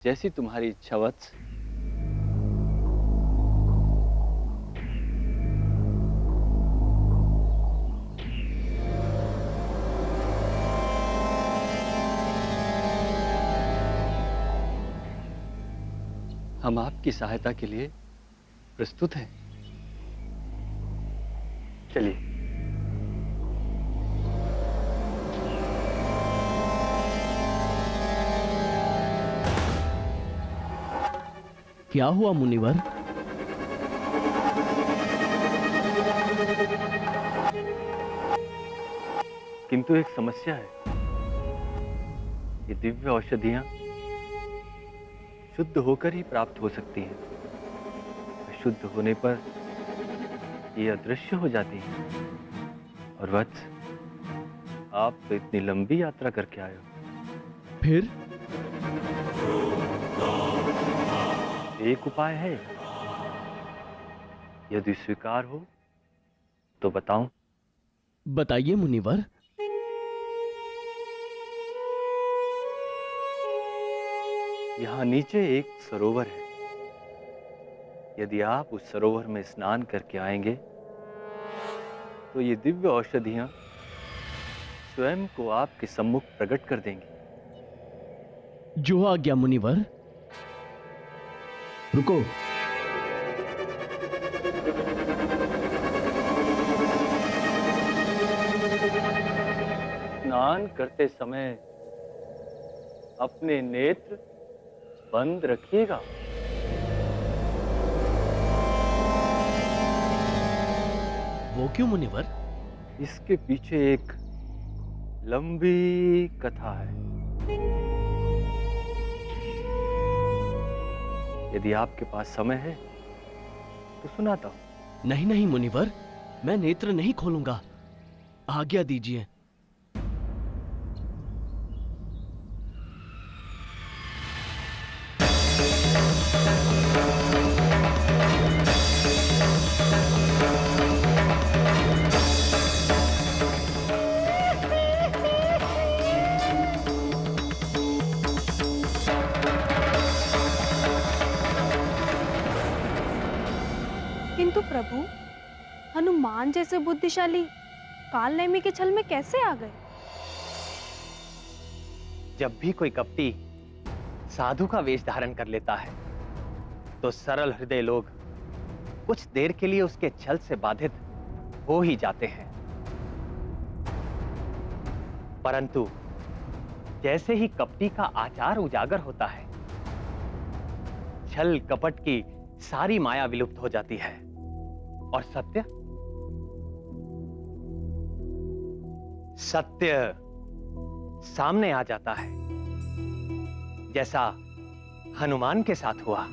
जैसी तुम्हारी इच्छा वत्स। हम आपकी सहायता के लिए प्रस्तुत हैं। चलिए। क्या हुआ मुनिवर? किंतु एक समस्या है। ये दिव्य औषधियां शुद्ध होकर ही प्राप्त हो सकती हैं। अशुद्ध होने पर ये अदृश्य हो जाती हैं। और वत्स, आप तो इतनी लंबी यात्रा करके आए हो। फिर? एक उपाय है। यदि स्वीकार हो तो बताऊं। बताइए मुनिवर। यहां नीचे एक सरोवर है। यदि आप उस सरोवर में स्नान करके आएंगे तो ये दिव्य औषधियां स्वयं को आपके सम्मुख प्रकट कर देंगी। जो आज्ञा मुनिवर। रुको। स्नान करते समय अपने नेत्र बंद रखिएगा। वो क्यों मुनिवर? इसके पीछे एक लंबी कथा है। यदि आपके पास समय है तो सुनाता हूं। नहीं नहीं मुनिवर, मैं नेत्र नहीं खोलूंगा। आज्ञा दीजिए। किंतु प्रभु, हनुमान जैसे बुद्धिशाली काल नेमी के छल में कैसे आ गए? जब भी कोई कपटी साधु का वेश धारण कर लेता है तो सरल हृदय लोग कुछ देर के लिए उसके छल से बाधित हो ही जाते हैं। परंतु जैसे ही कपटी का आचार उजागर होता है, छल कपट की सारी माया विलुप्त हो जाती है और सत्य सामने आ जाता है, जैसा हनुमान के साथ हुआ।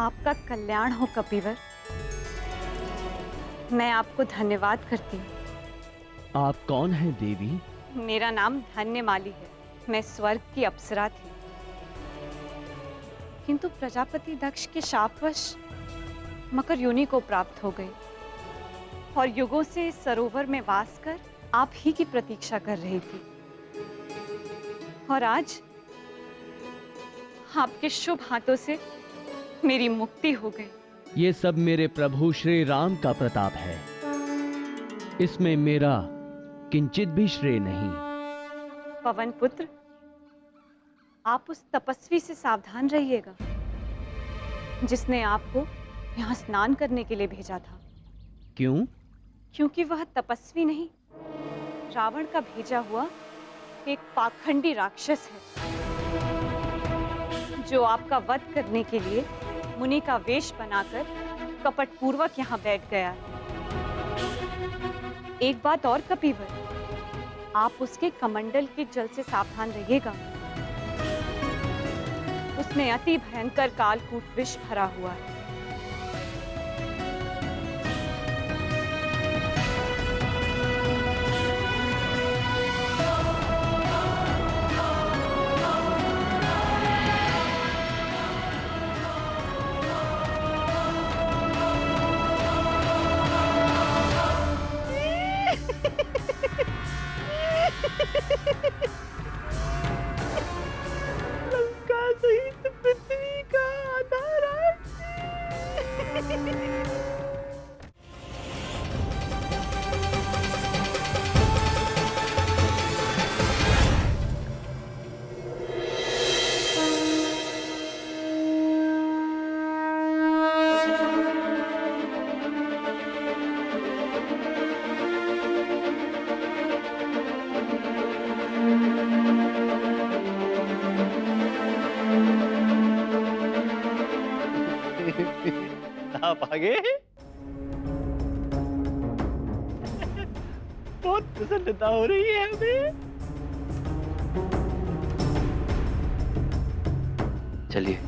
आपका कल्याण हो कपिवर। मैं आपको धन्यवाद करती हूँ। आप कौन हैं देवी? मेरा नाम धन्यमाली है। मैं स्वर्ग की अप्सरा थी, किंतु प्रजापति दक्ष के शापवश मकर योनि को प्राप्त हो गई और युगों से इस सरोवर में वास कर आप ही की प्रतीक्षा कर रही थी। और आज आपके शुभ हाथों से मेरी मुक्ति हो गई। ये सब मेरे प्रभु श्री राम का प्रताप है, इसमें मेरा किंचित भी श्रेय नहीं। पवन पुत्र, आप उस तपस्वी से सावधान रहिएगा जिसने आपको यहाँ स्नान करने के लिए भेजा था। क्यों? क्योंकि वह तपस्वी नहीं, रावण का भेजा हुआ एक पाखंडी राक्षस है जो आपका वध करने के लिए मुनि का वेश बनाकर कपटपूर्वक यहाँ बैठ गया है। एक बात और कपिवर, आप उसके कमंडल के जल से सावधान रहिएगा। उसमें अति भयंकर कालकूट विष भरा हुआ है। लंका सहित पृथ्वी का आधार। आप आगे बहुत प्रसन्नता हो रही है हमें। चलिए,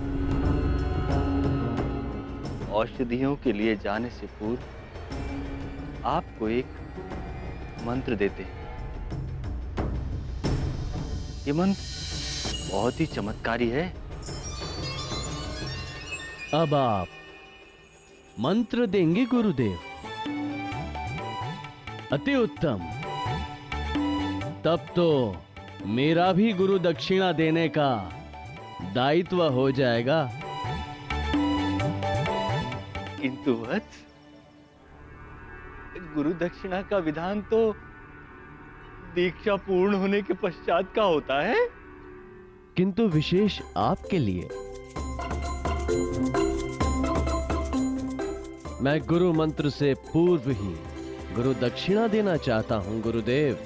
औषधियों के लिए जाने से पूर्व आपको एक मंत्र देते हैं। ये मंत्र बहुत ही चमत्कारी है। अब आप मंत्र देंगे गुरुदेव? अति उत्तम। तब तो मेरा भी गुरु दक्षिणा देने का दायित्व हो जाएगा। किंतु वत्स, गुरु दक्षिणा का विधान तो दीक्षा पूर्ण होने के पश्चात का होता है। किंतु विशेष आपके लिए मैं गुरु मंत्र से पूर्व ही गुरु दक्षिणा देना चाहता हूं गुरुदेव।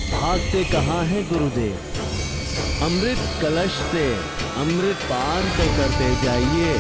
भागते कहाँ हैं गुरुदेव? अमृत कलश से अमृत पान तो करते जाइए।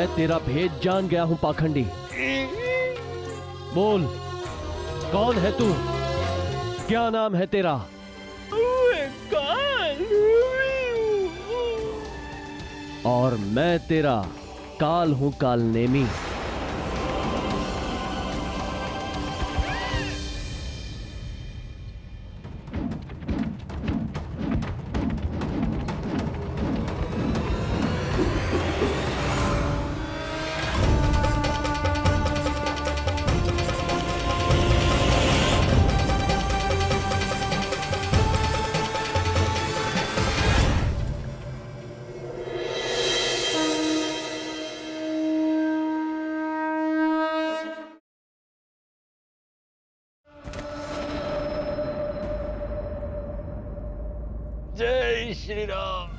मैं तेरा भेद जान गया हूं पाखंडी। बोल, कौन है तू? क्या नाम है तेरा? और मैं तेरा काल हूं, काल नेमी। जय श्री राम।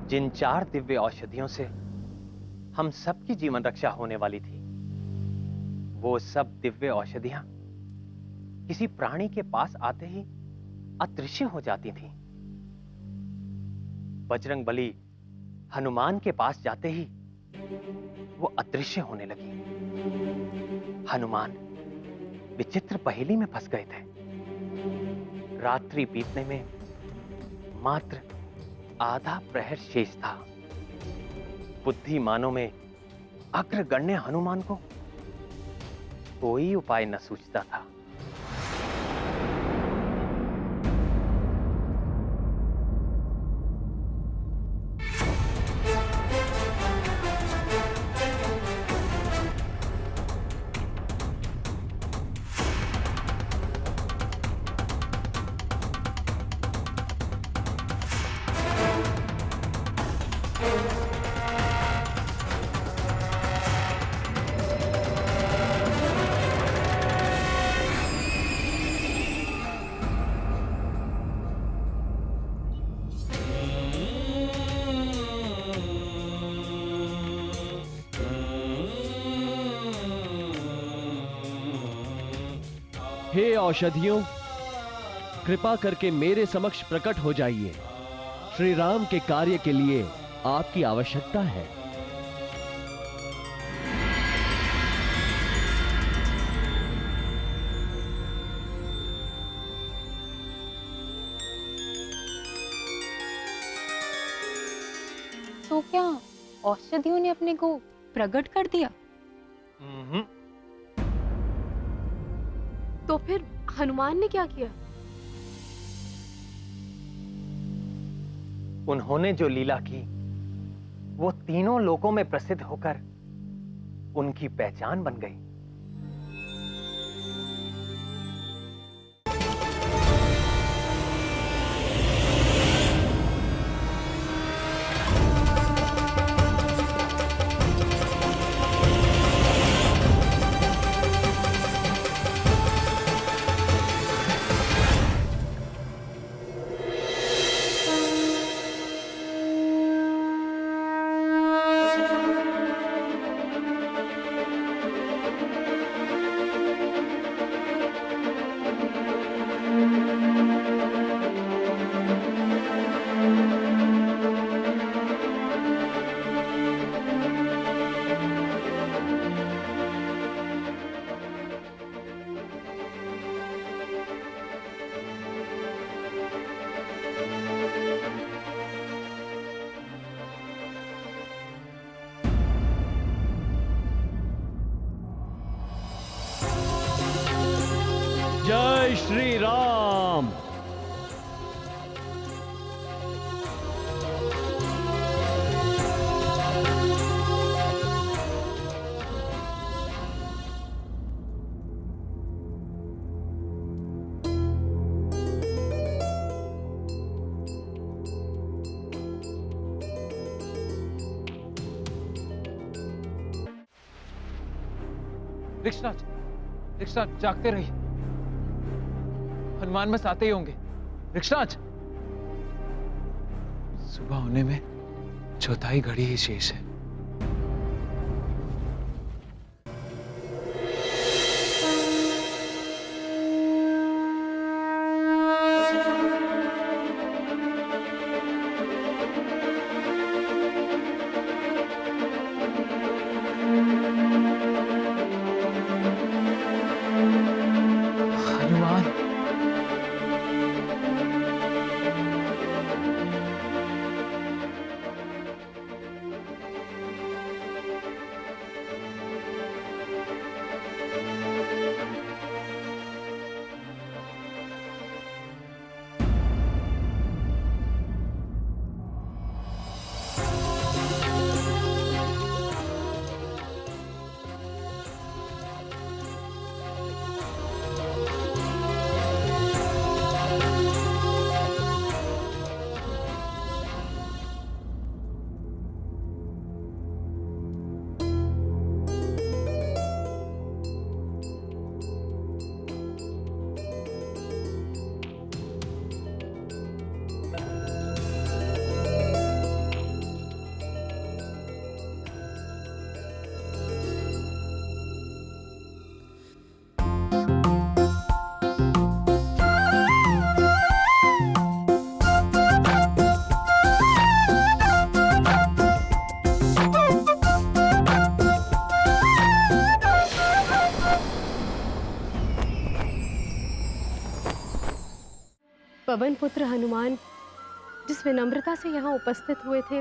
जिन 4 दिव्य औषधियों से हम सबकी जीवन रक्षा होने वाली थी, वो सब दिव्य औषधियां किसी प्राणी के पास आते ही अदृश्य हो जाती थीं। बजरंग बली हनुमान के पास जाते ही वो अदृश्य होने लगी। हनुमान विचित्र पहेली में फंस गए थे। रात्रि बीतने में मात्र आधा प्रहर शेष था। बुद्धिमानों में अग्रगण्य हनुमान को कोई उपाय न सूझता था। हे औषधियों, कृपा करके मेरे समक्ष प्रकट हो जाइए। श्री राम के कार्य के लिए आपकी आवश्यकता है। तो क्या औषधियों ने अपने को प्रकट कर दिया? तो फिर हनुमान ने क्या किया? उन्होंने जो लीला की, वो तीनों लोकों में प्रसिद्ध होकर उनकी पहचान बन गई। जय श्री राम। वृक्षराज, वृक्षराज जागते रहिए। हनुमान बस आते ही होंगे। वृक्षराज, सुबह होने में चौथाई घड़ी ही शेष है। हनुमान, पवन पुत्र हनुमान जिस विनम्रता से यहाँ उपस्थित हुए थे,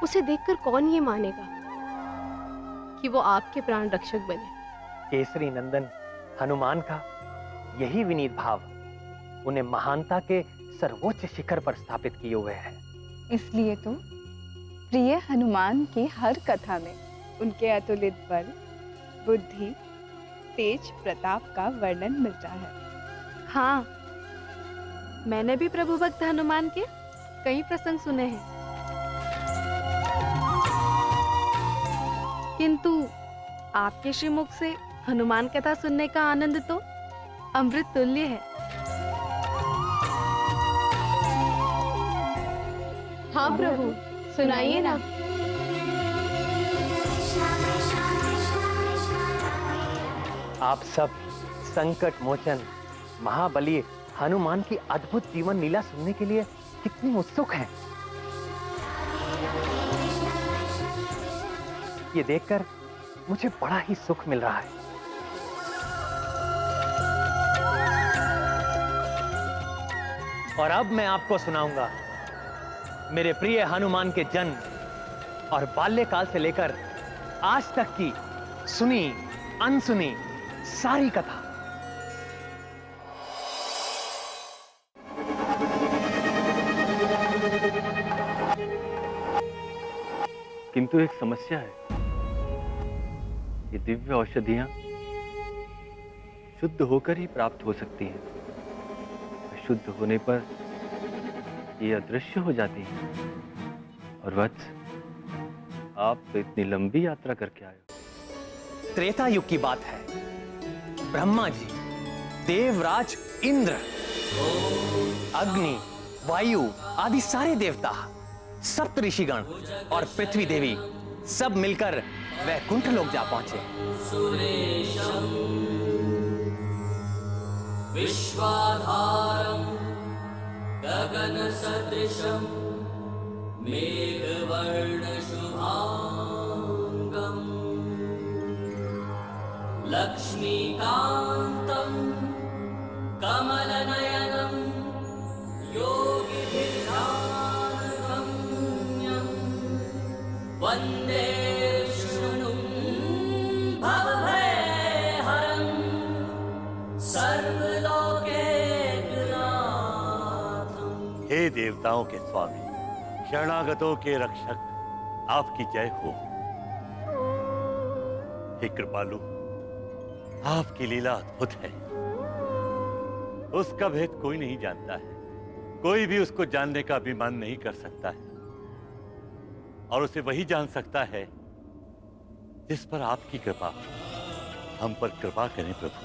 उसे देखकर कौन ये मानेगा कि वो आपके प्राण रक्षक बने। केसरी नंदन हनुमान का यही विनीत भाव उन्हें महानता के सर्वोच्च शिखर पर स्थापित किए हुए है। इसलिए तो प्रिय हनुमान की हर कथा में उनके अतुलित बल, बुद्धि, तेज प्रताप का वर्णन मिलता है। हाँ, मैंने भी प्रभु भक्त हनुमान के कई प्रसंग सुने हैं, किंतु आपके श्रीमुख से हनुमान कथा सुनने का आनंद तो अमृत तुल्य है। हाँ प्रभु, सुनाइए ना। आप सब संकट मोचन महाबली हनुमान की अद्भुत जीवन लीला सुनने के लिए कितनी उत्सुक हैं। ये देखकर मुझे बड़ा ही सुख मिल रहा है। और अब मैं आपको सुनाऊंगा मेरे प्रिय हनुमान के जन्म और बाल्यकाल से लेकर आज तक की सुनी अनसुनी सारी कथा। किंतु एक समस्या है, ये दिव्य औषधियां शुद्ध होकर ही प्राप्त हो सकती हैं। अशुद्ध होने पर ये अदृश्य हो जाती हैं। और वत्स, आप तो इतनी लंबी यात्रा करके आए हो। त्रेता युग की बात है। ब्रह्मा जी, देवराज इंद्र, अग्नि, वायु आदि सारे देवता, सप्त ऋषिगण और पृथ्वी देवी सब मिलकर वैकुंठ लोक जा पहुंचे। विश्वाधारं गगन सदृशं मेघवर्ण शुभांगं लक्ष्मीकान्तं कमलनयनं योगिभिर्ध्यानगम्यं वन्दे विष्णुं भवभयहरं सर्वलोकैकनाथं। हे देवताओं के स्वामी, शरणागतों के रक्षक, आपकी जय हो। हे कृपालु, आपकी लीला अद्भुत है। उसका भेद कोई नहीं जानता है, कोई भी उसको जानने का अभिमान नहीं कर सकता है, और उसे वही जान सकता है जिस पर आपकी कृपा। हम पर कृपा करें प्रभु।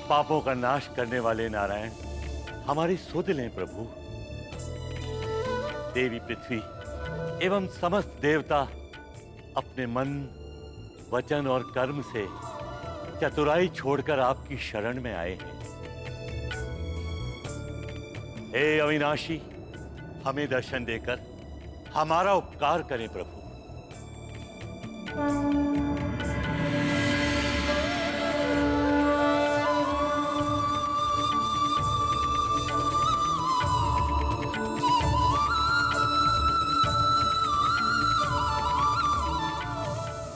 पापों का नाश करने वाले नारायण हमारी सुध लें प्रभु। देवी पृथ्वी एवं समस्त देवता अपने मन, वचन और कर्म से चतुराई छोड़कर आपकी शरण में आए हैं। हे अविनाशी, हमें दर्शन देकर हमारा उपकार करें प्रभु।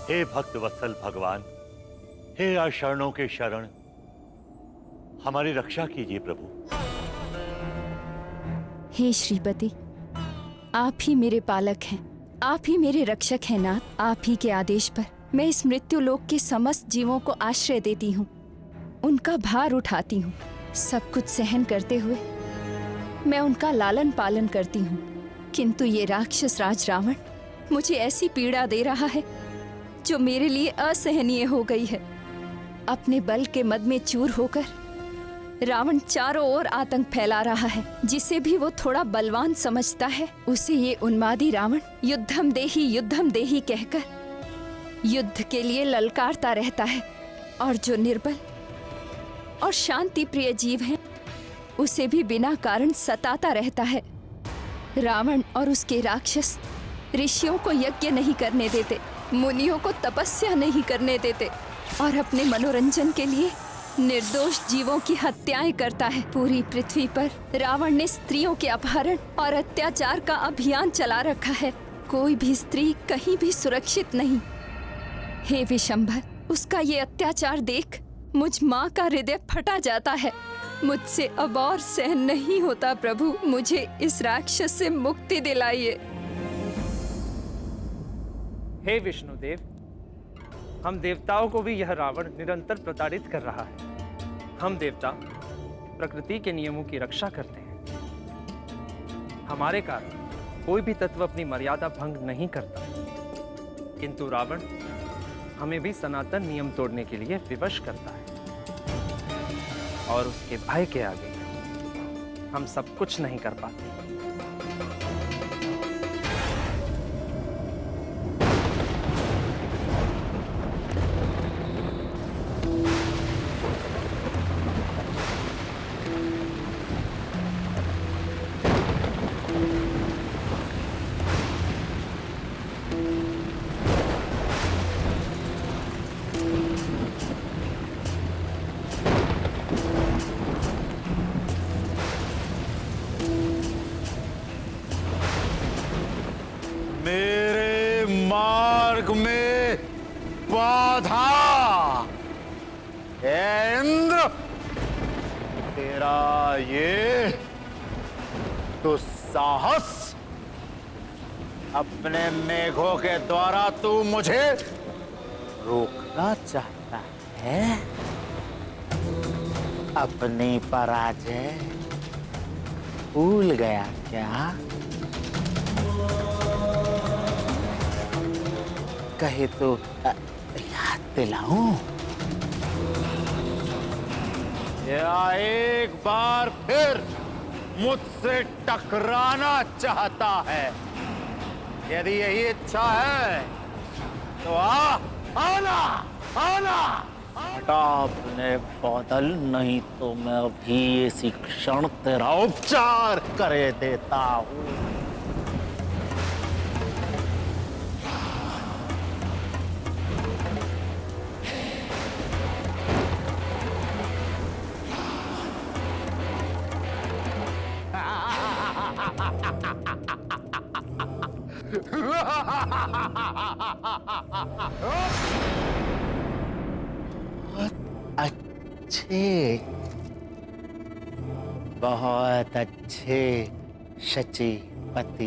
हे भक्त वत्सल भगवान, हे अशरणों के शरण, हमारी रक्षा कीजिए प्रभु। हे श्रीपति, आप ही मेरे पालक हैं, आप ही मेरे रक्षक हैं नाथ। आप ही के आदेश पर मैं इस मृत्यु लोक के समस्त जीवों को आश्रय देती हूँ, उनका भार उठाती हूँ। सब कुछ सहन करते हुए मैं उनका लालन पालन करती हूँ, किंतु ये राक्षस राज रावण मुझे ऐसी पीड़ा दे रहा है जो मेरे लिए असहनीय हो गई है। अपने बल के मद में चूर होकर रावण चारों ओर आतंक फैला रहा है। जिसे भी वो थोड़ा बलवान समझता है उसे ये उन्मादी रावण युद्धम देही कहकर युद्ध के लिए ललकारता रहता है, और जो निर्बल और शांति प्रिय जीव हैं उसे भी बिना कारण सताता रहता है। रावण और उसके राक्षस ऋषियों को यज्ञ नहीं करने देते, मुनियों को तपस्या नहीं करने देते, और अपने मनोरंजन के लिए निर्दोष जीवों की हत्याएं करता है। पूरी पृथ्वी पर रावण ने स्त्रियों के अपहरण और अत्याचार का अभियान चला रखा है। कोई भी स्त्री कहीं भी सुरक्षित नहीं। हे विशंभर, उसका ये अत्याचार देख मुझ माँ का हृदय फटा जाता है। मुझसे अब और सहन नहीं होता प्रभु, मुझे इस राक्षस से मुक्ति दिलाइए। हे विष्णुदेव, हम देवताओं को भी यह रावण निरंतर प्रताड़ित कर रहा है। हम देवता प्रकृति के नियमों की रक्षा करते हैं, हमारे कारण कोई भी तत्व अपनी मर्यादा भंग नहीं करता, किंतु रावण हमें भी सनातन नियम तोड़ने के लिए विवश करता है, और उसके भय के आगे हम सब कुछ नहीं कर पाते। मेरे मार्ग में बाधा। हे इंद्र, तेरा ये दुस्साहस, अपने मेघों के द्वारा तू मुझे रोकना चाहता है। अपनी पराजय भूल गया क्या? कहे तो याद दिलाऊं? या एक बार फिर मुझसे टकराना चाहता है? यदि यही इच्छा है तो आना। हटा अपने बादल, नहीं तो मैं अभी इसी क्षण तेरा उपचार करे देता हूँ। बहुत अच्छे शचीपति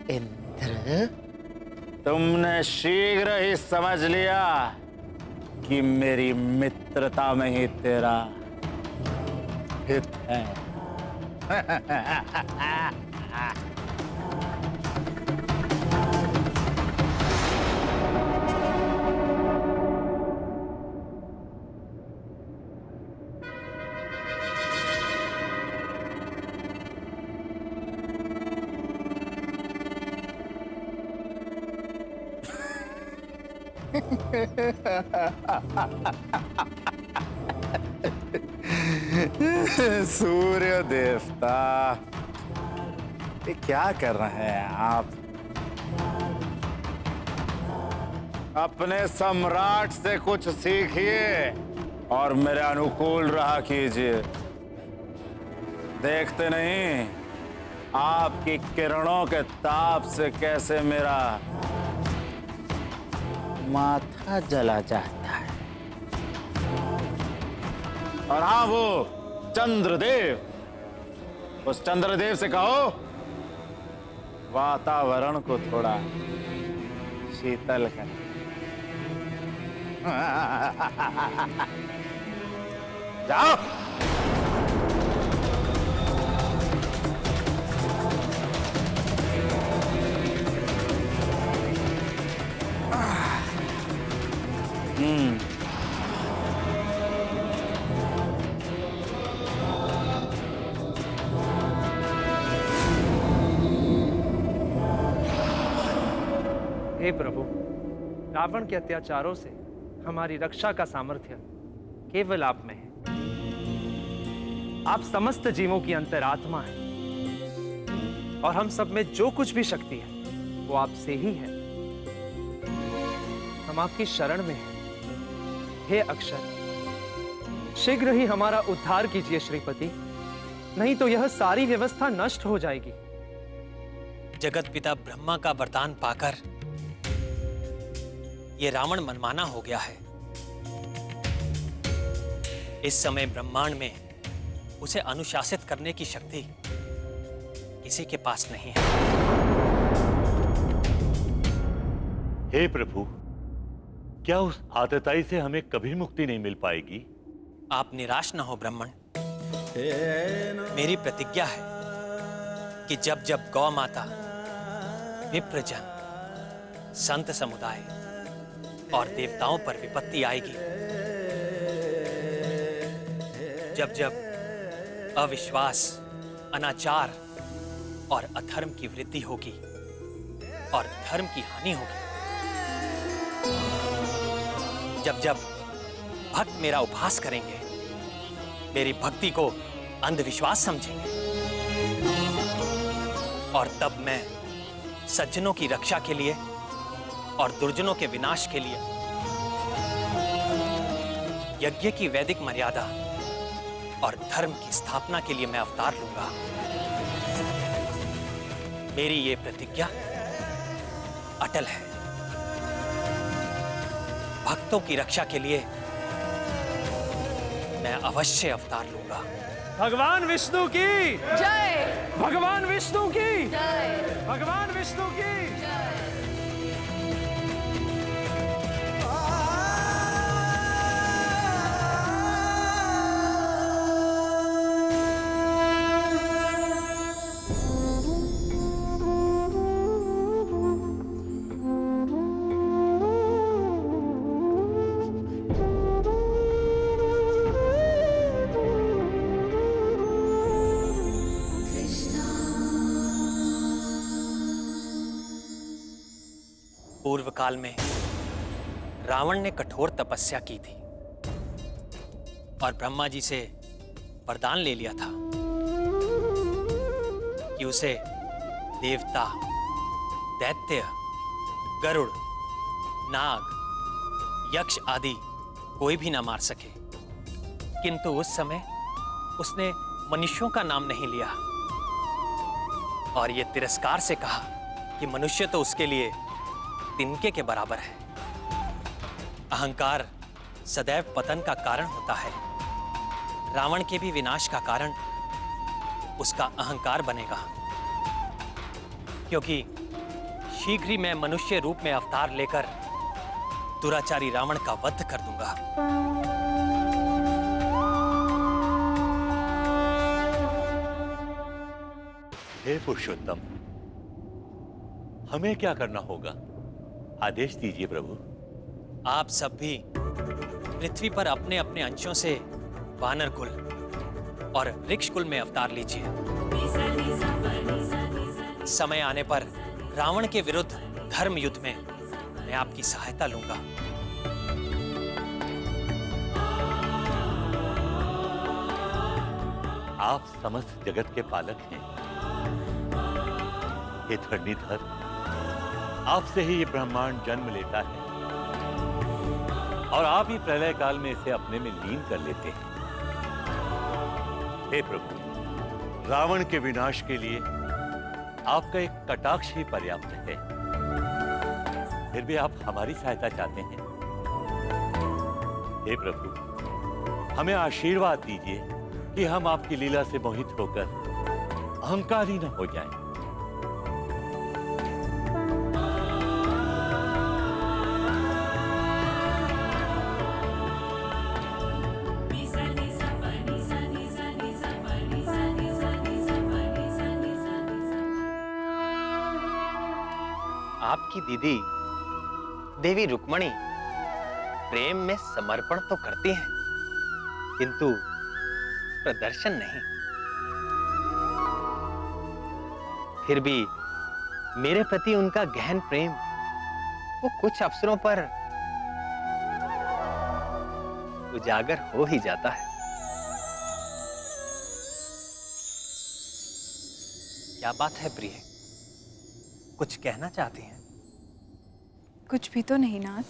इंद्र, तुमने शीघ्र ही समझ लिया कि मेरी मित्रता में ही तेरा हित है। सूर्य देवता, ये क्या कर रहे हैं आप? अपने सम्राट से कुछ सीखिए और मेरे अनुकूल रहा कीजिए। देखते नहीं आपकी किरणों के ताप से कैसे मेरा माथा जला जाता है। और हाँ, वो चंद्रदेव, उस चंद्रदेव से कहो वातावरण को थोड़ा शीतल कर। जाओ। हे प्रभु, रावण के अत्याचारों से हमारी रक्षा का सामर्थ्य केवल आप में है। आप समस्त जीवों की अंतरात्मा हैं और हम सब में जो कुछ भी शक्ति है वो आपसे ही है। हम आपकी शरण में हैं। हे अक्षर, शीघ्र ही हमारा उद्धार कीजिए श्रीपति, नहीं तो यह सारी व्यवस्था नष्ट हो जाएगी। जगत पिता ब्रह्मा का वरदान पाकर ये रावण मनमाना हो गया है। इस समय ब्रह्मांड में उसे अनुशासित करने की शक्ति किसी के पास नहीं है। हे प्रभु, क्या उस आतताई से हमें कभी मुक्ति नहीं मिल पाएगी? आप निराश न हो ब्राह्मण। मेरी प्रतिज्ञा है कि जब जब गौ माता, विप्रजन, संत समुदाय और देवताओं पर विपत्ति आएगी, जब जब अविश्वास, अनाचार और अधर्म की वृद्धि होगी और धर्म की हानि होगी, जब जब भक्त मेरा उपहास करेंगे, मेरी भक्ति को अंधविश्वास समझेंगे, और तब मैं सज्जनों की रक्षा के लिए और दुर्जनों के विनाश के लिए यज्ञ की वैदिक मर्यादा और धर्म की स्थापना के लिए मैं अवतार लूंगा। मेरी ये प्रतिज्ञा अटल है। भक्तों की रक्षा के लिए मैं अवश्य अवतार लूंगा। भगवान विष्णु की जय, भगवान विष्णु की जय, भगवान विष्णु की जय। पूर्व काल में रावण ने कठोर तपस्या की थी और ब्रह्मा जी से वरदान ले लिया था कि उसे देवता, दैत्य, गरुड़, नाग, यक्ष आदि कोई भी ना मार सके। किंतु उस समय उसने मनुष्यों का नाम नहीं लिया और ये तिरस्कार से कहा कि मनुष्य तो उसके लिए तिनके के बराबर है। अहंकार सदैव पतन का कारण होता है। रावण के भी विनाश का कारण उसका अहंकार बनेगा, क्योंकि शीघ्र ही मैं मनुष्य रूप में अवतार लेकर दुराचारी रावण का वध कर दूंगा। हे पुरुषोत्तम, हमें क्या करना होगा? आदेश दीजिए प्रभु। आप सब भी पृथ्वी पर अपने अपने अंशों से वानर कुल और वृक्ष कुल में अवतार लीजिए। समय आने पर रावण के विरुद्ध धर्म युद्ध में मैं आपकी सहायता लूंगा। आप समस्त जगत के पालक हैं। हे धरणीधर, आपसे ही ये ब्रह्मांड जन्म लेता है और आप ही प्रलय काल में इसे अपने में लीन कर लेते हैं। हे प्रभु, रावण के विनाश के लिए आपका एक कटाक्ष ही पर्याप्त है। फिर भी आप हमारी सहायता चाहते हैं। हे प्रभु, हमें आशीर्वाद दीजिए कि हम आपकी लीला से मोहित होकर अहंकारी न हो जाएं। आपकी दीदी देवी रुक्मणी प्रेम में समर्पण तो करती हैं, किंतु प्रदर्शन नहीं। फिर भी मेरे प्रति उनका गहन प्रेम वो कुछ अवसरों पर उजागर हो ही जाता है। क्या बात है प्रिय, कुछ कहना चाहती हैं? कुछ भी तो नहीं नाथ।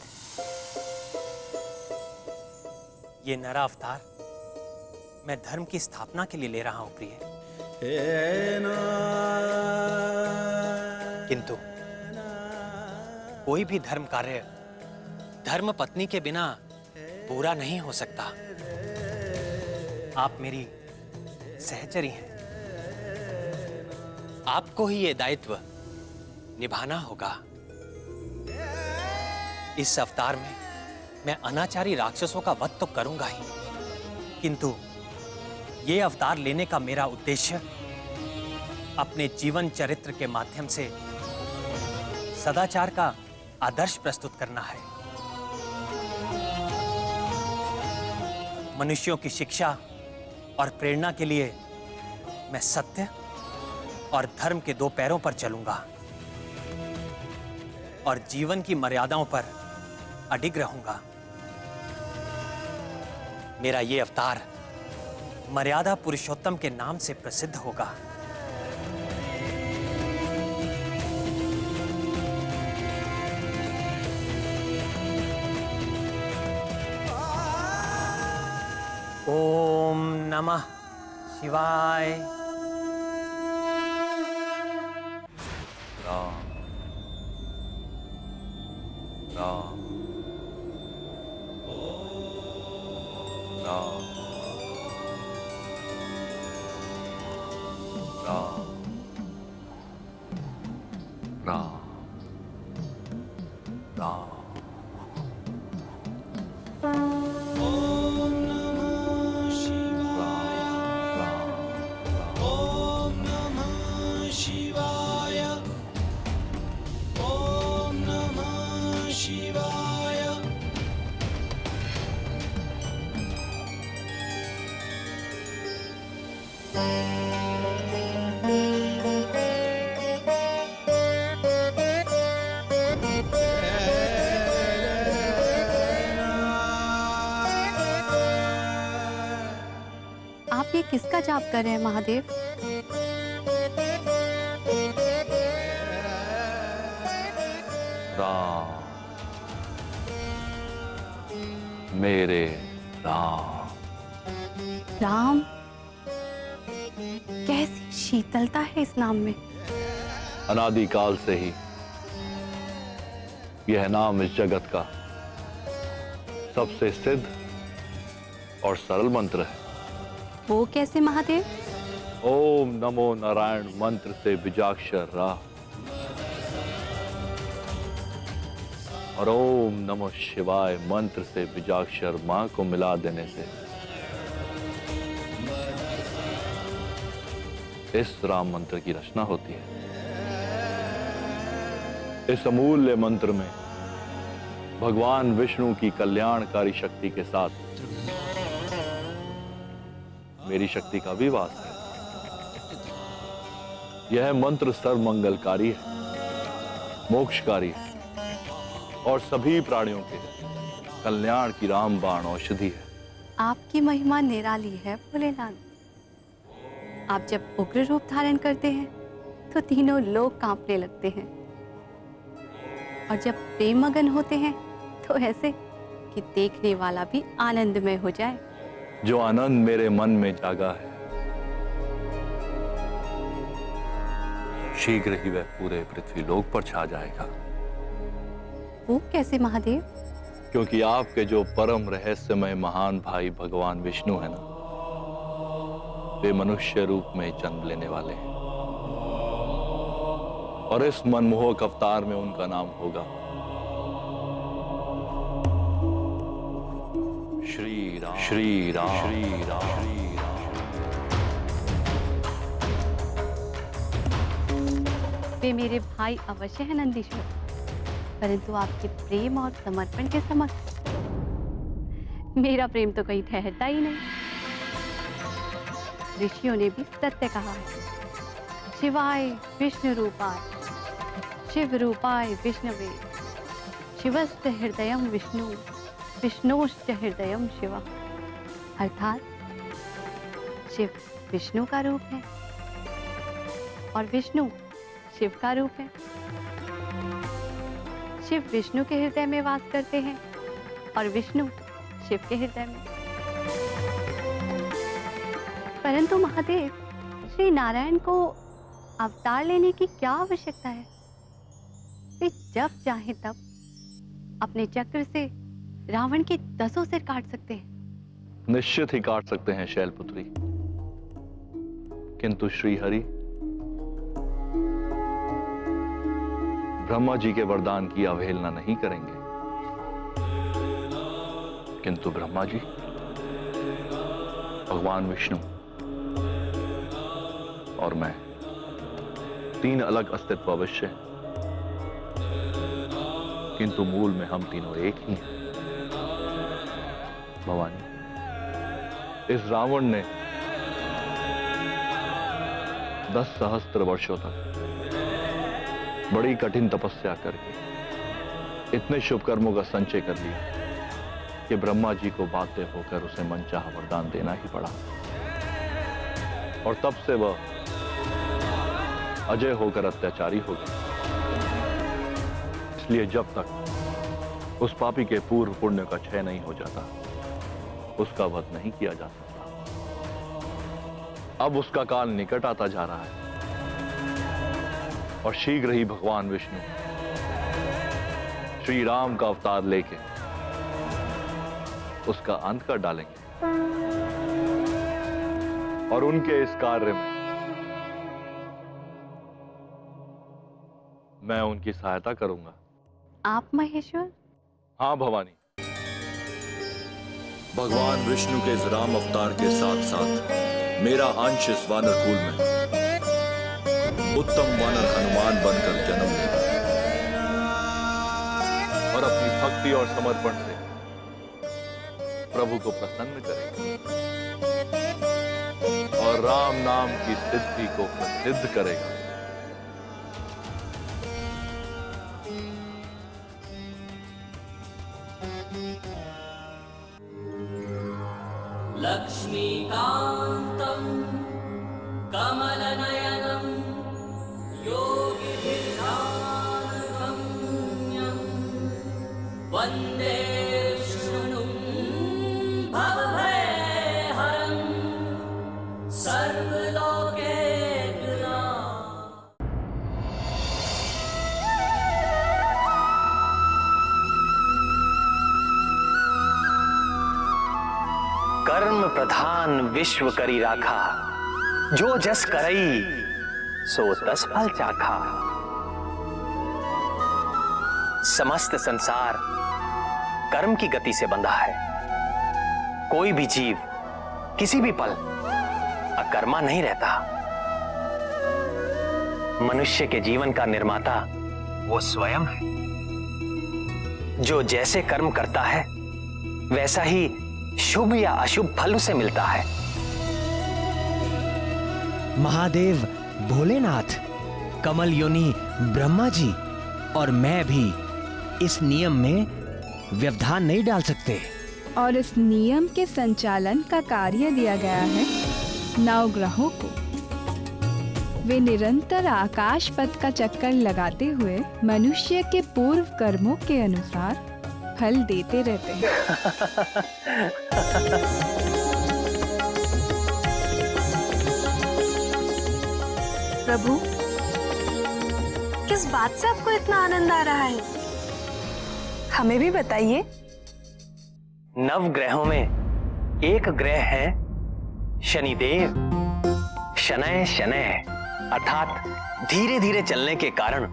ये नरा अवतार मैं धर्म की स्थापना के लिए ले रहा हूं प्रिय, किंतु कोई भी धर्म कार्य धर्म पत्नी के बिना पूरा नहीं हो सकता। आप मेरी सहचरी हैं, आपको ही ये दायित्व निभाना होगा। इस अवतार में मैं अनाचारी राक्षसों का वध तो करूंगा ही, किंतु ये अवतार लेने का मेरा उद्देश्य अपने जीवन चरित्र के माध्यम से सदाचार का आदर्श प्रस्तुत करना है। मनुष्यों की शिक्षा और प्रेरणा के लिए मैं सत्य और धर्म के दो पैरों पर चलूंगा और जीवन की मर्यादाओं पर अडिग रहूंगा। मेरा ये अवतार मर्यादा पुरुषोत्तम के नाम से प्रसिद्ध होगा। ओम नमः शिवाय। राम राम राम राम राम राम। आप ये किसका जाप कर रहे हैं महादेव? राम, मेरे राम। राम, कैसी शीतलता है इस नाम में। अनादिकाल से ही यह नाम इस जगत का सबसे सिद्ध और सरल मंत्र है। वो कैसे महादेव? ओम नमो नारायण मंत्र से बीजाक्षर रा और ओम नमो शिवाय मंत्र से बीजाक्षर मां को मिला देने से इस राम मंत्र की रचना होती है। इस अमूल्य मंत्र में भगवान विष्णु की कल्याणकारी शक्ति के साथ मेरी शक्ति का भी वास है। यह मंत्र सर्वमंगलकारी है, मोक्षकारी है और सभी प्राणियों के कल्याण की रामबाण औषधि है। आपकी महिमा निराली है भोलेनाथ। आप जब उग्र रूप धारण करते हैं तो तीनों लोग कांपने लगते हैं, और जब प्रेम मगन होते हैं तो ऐसे कि देखने वाला भी आनंदमय हो जाए। जो आनंद मेरे मन में जागा है, शीघ्र ही वह पूरे पृथ्वी लोक पर छा जाएगा। वो कैसे महादेव? क्योंकि आपके जो परम रहस्यमय महान भाई भगवान विष्णु है ना, वे मनुष्य रूप में जन्म लेने वाले हैं, और इस मनमोहक अवतार में उनका नाम होगा श्री राम। श्री राम। श्री राम। श्री राम। वे मेरे भाई अवश्य है नंदीश्वर, परंतु आपके प्रेम और समर्पण के समक्ष मेरा प्रेम तो कहीं ठहरता ही नहीं। ऋषियों ने भी सत्य कहा है, शिवाय विष्णु रूपाय शिव रूपाय विष्णवे शिवस्य हृदयम विष्णु विष्णुश्च हृदयम शिव। अर्थात शिव विष्णु का रूप है और विष्णु शिव का रूप है। शिव विष्णु के हृदय में वास करते हैं और विष्णु शिव के हृदय में। परंतु महादेव, श्री नारायण को अवतार लेने की क्या आवश्यकता है? वे जब चाहे तब अपने चक्र से रावण के 10 सिर काट सकते हैं। निश्चित ही काट सकते हैं शैलपुत्री, किंतु श्री हरि ब्रह्मा जी के वरदान की अवहेलना नहीं करेंगे। किंतु ब्रह्मा जी, भगवान विष्णु और मैं, 3 अलग अस्तित्व अवश्य हैं, किंतु मूल में हम तीनों एक ही हैं। भवानी, इस रावण ने 10 सहस्त्र वर्षों तक बड़ी कठिन तपस्या करके इतने शुभ कर्मों का संचय कर लिया कि ब्रह्मा जी को बाध्य होकर उसे मनचाहा वरदान देना ही पड़ा, और तब से वह अजय होकर अत्याचारी हो गया। इसलिए जब तक उस पापी के पूर्व पुण्य का क्षय नहीं हो जाता, उसका वध नहीं किया जा सकता। अब उसका काल निकट आता जा रहा है, और शीघ्र ही भगवान विष्णु श्री राम का अवतार लेके उसका अंत कर डालेंगे, और उनके इस कार्य में मैं उनकी सहायता करूंगा। आप महेश्वर? हाँ भवानी, भगवान विष्णु के इस राम अवतार के साथ साथ मेरा अंश इस वानर कुल में उत्तम वानर हनुमान बनकर जन्म लेगा, और अपनी भक्ति और समर्पण से प्रभु को प्रसन्न करेगा, और राम नाम की सिद्धि को प्रसिद्ध करेगा। लक्ष्मीकान्तं कमलनयनं योगिभिर्ध्यानगम्यं वन्दे विष्णुं भवभयहरं सर्वलोकेऽग्रनाथं। कर्म प्रधान विश्व करी राखा, जो जस करई सो तस फल चाखा। समस्त संसार कर्म की गति से बंधा है। कोई भी जीव किसी भी पल अकर्मा नहीं रहता। मनुष्य के जीवन का निर्माता वो स्वयं है। जो जैसे कर्म करता है वैसा ही शुभ या अशुभ फल उसे मिलता है। महादेव भोलेनाथ, कमल योनि ब्रह्मा जी और मैं भी इस नियम में व्यवधान नहीं डाल सकते। और इस नियम के संचालन का कार्य दिया गया है नवग्रहों को। वे निरंतर आकाश पथ का चक्कर लगाते हुए मनुष्य के पूर्व कर्मों के अनुसार फल देते रहते हैं। प्रभु, किस बात से आपको इतना आनंद आ रहा है? हमें भी बताइए। नवग्रहों में एक ग्रह है शनिदेव। शनय शनय अर्थात धीरे धीरे चलने के कारण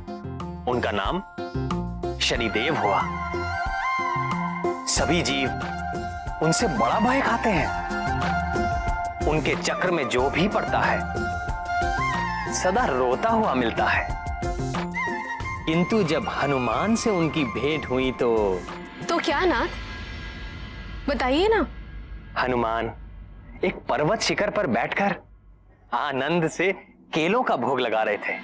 उनका नाम शनिदेव हुआ। सभी जीव उनसे बड़ा भय खाते हैं। उनके चक्र में जो भी पड़ता है सदा रोता हुआ मिलता है। किंतु जब हनुमान से उनकी भेंट हुई तो क्या नाथ, बताइए ना। हनुमान एक पर्वत शिखर पर बैठकर आनंद से केलों का भोग लगा रहे थे।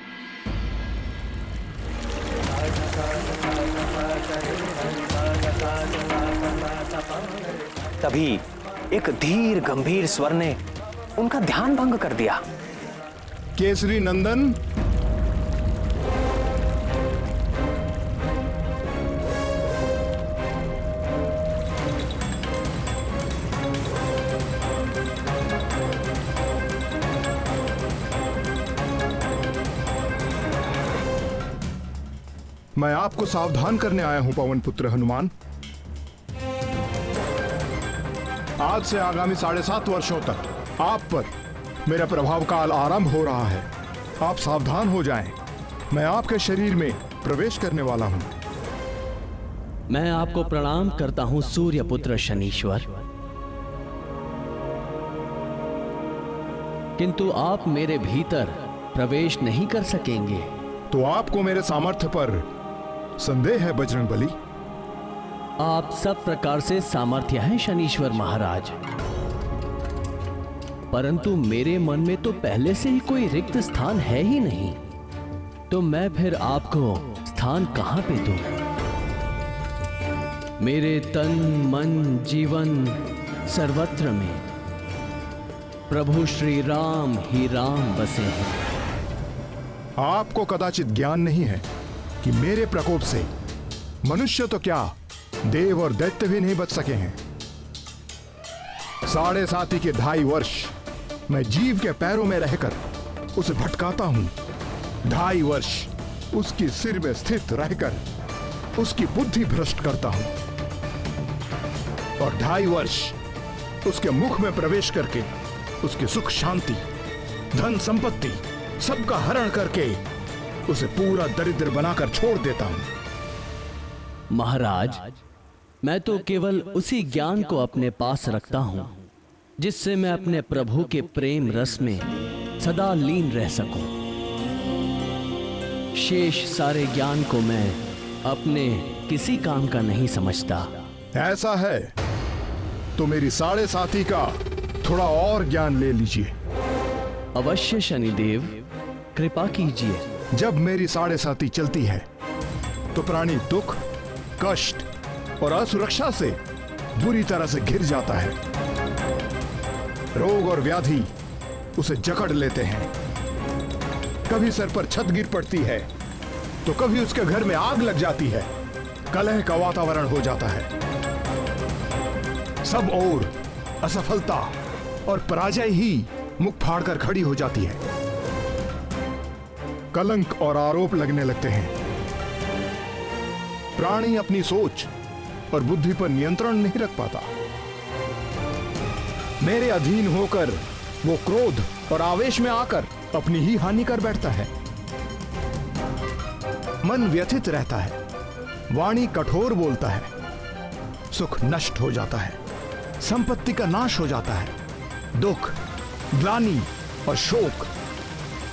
तभी एक धीर गंभीर स्वर ने उनका ध्यान भंग कर दिया। केसरी नंदन, मैं आपको सावधान करने आया हूं पवन पुत्र हनुमान। आज से आगामी 7.5 वर्षों तक आप पर मेरा प्रभाव काल आरंभ हो रहा है। आप सावधान हो जाएं। मैं आपके शरीर में प्रवेश करने वाला हूं। मैं आपको प्रणाम करता हूं सूर्य पुत्र शनीश्वर, किंतु आप मेरे भीतर प्रवेश नहीं कर सकेंगे। तो आपको मेरे सामर्थ्य पर संदेह है बजरंगबली? आप सब प्रकार से सामर्थ्य हैं शनीश्वर महाराज, परंतु मेरे मन में तो पहले से ही कोई रिक्त स्थान है ही नहीं, तो मैं फिर आपको स्थान कहां पे दूं? मेरे तन मन जीवन सर्वत्र में प्रभु श्री राम ही राम बसे हैं। आपको कदाचित ज्ञान नहीं है कि मेरे प्रकोप से मनुष्य तो क्या, देव और दैत्य भी नहीं बच सके हैं। 7.5 के 2.5 वर्ष मैं जीव के पैरों में रहकर उसे भटकाता हूं। 2.5 वर्ष उसकी सिर में स्थित रहकर उसकी बुद्धि भ्रष्ट करता हूं, और 2.5 वर्ष उसके मुख में प्रवेश करके उसकी सुख शांति धन संपत्ति सबका हरण करके उसे पूरा दरिद्र बनाकर छोड़ देता हूं। महाराज, मैं तो केवल उसी ज्ञान को अपने पास रखता हूं जिससे मैं अपने प्रभु के प्रेम रस में सदा लीन रह सकूं। शेष सारे ज्ञान को मैं अपने किसी काम का नहीं समझता। ऐसा है तो मेरी 7.5 का थोड़ा और ज्ञान ले लीजिए। अवश्य शनिदेव, कृपा कीजिए। जब मेरी 7.5 चलती है तो प्राणी दुख, कष्ट और असुरक्षा से बुरी तरह से घिर जाता है। रोग और व्याधि उसे जकड़ लेते हैं। कभी सर पर छत गिर पड़ती है तो कभी उसके घर में आग लग जाती है। कलह का वातावरण हो जाता है। सब ओर असफलता और पराजय ही मुख फाड़कर खड़ी हो जाती है। कलंक और आरोप लगने लगते हैं। प्राणी अपनी सोच और बुद्धि पर नियंत्रण नहीं रख पाता। मेरे अधीन होकर वो क्रोध और आवेश में आकर अपनी ही हानि कर बैठता है। मन व्यथित रहता है, वाणी कठोर बोलता है, सुख नष्ट हो जाता है, संपत्ति का नाश हो जाता है, दुख, ग्लानि और शोक,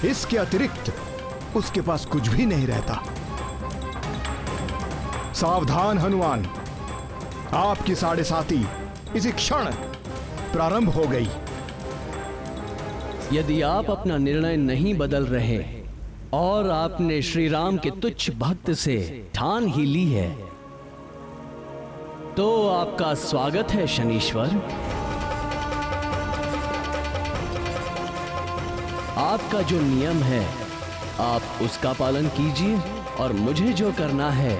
इसके अतिरिक्त उसके पास कुछ भी नहीं रहता। सावधान हनुमान, आपकी 7.5 इसी क्षण प्रारंभ हो गई। यदि आप अपना निर्णय नहीं बदल रहे और आपने श्री राम के तुच्छ भक्त से ठान ही ली है तो आपका स्वागत है शनीश्वर। आपका जो नियम है आप उसका पालन कीजिए और मुझे जो करना है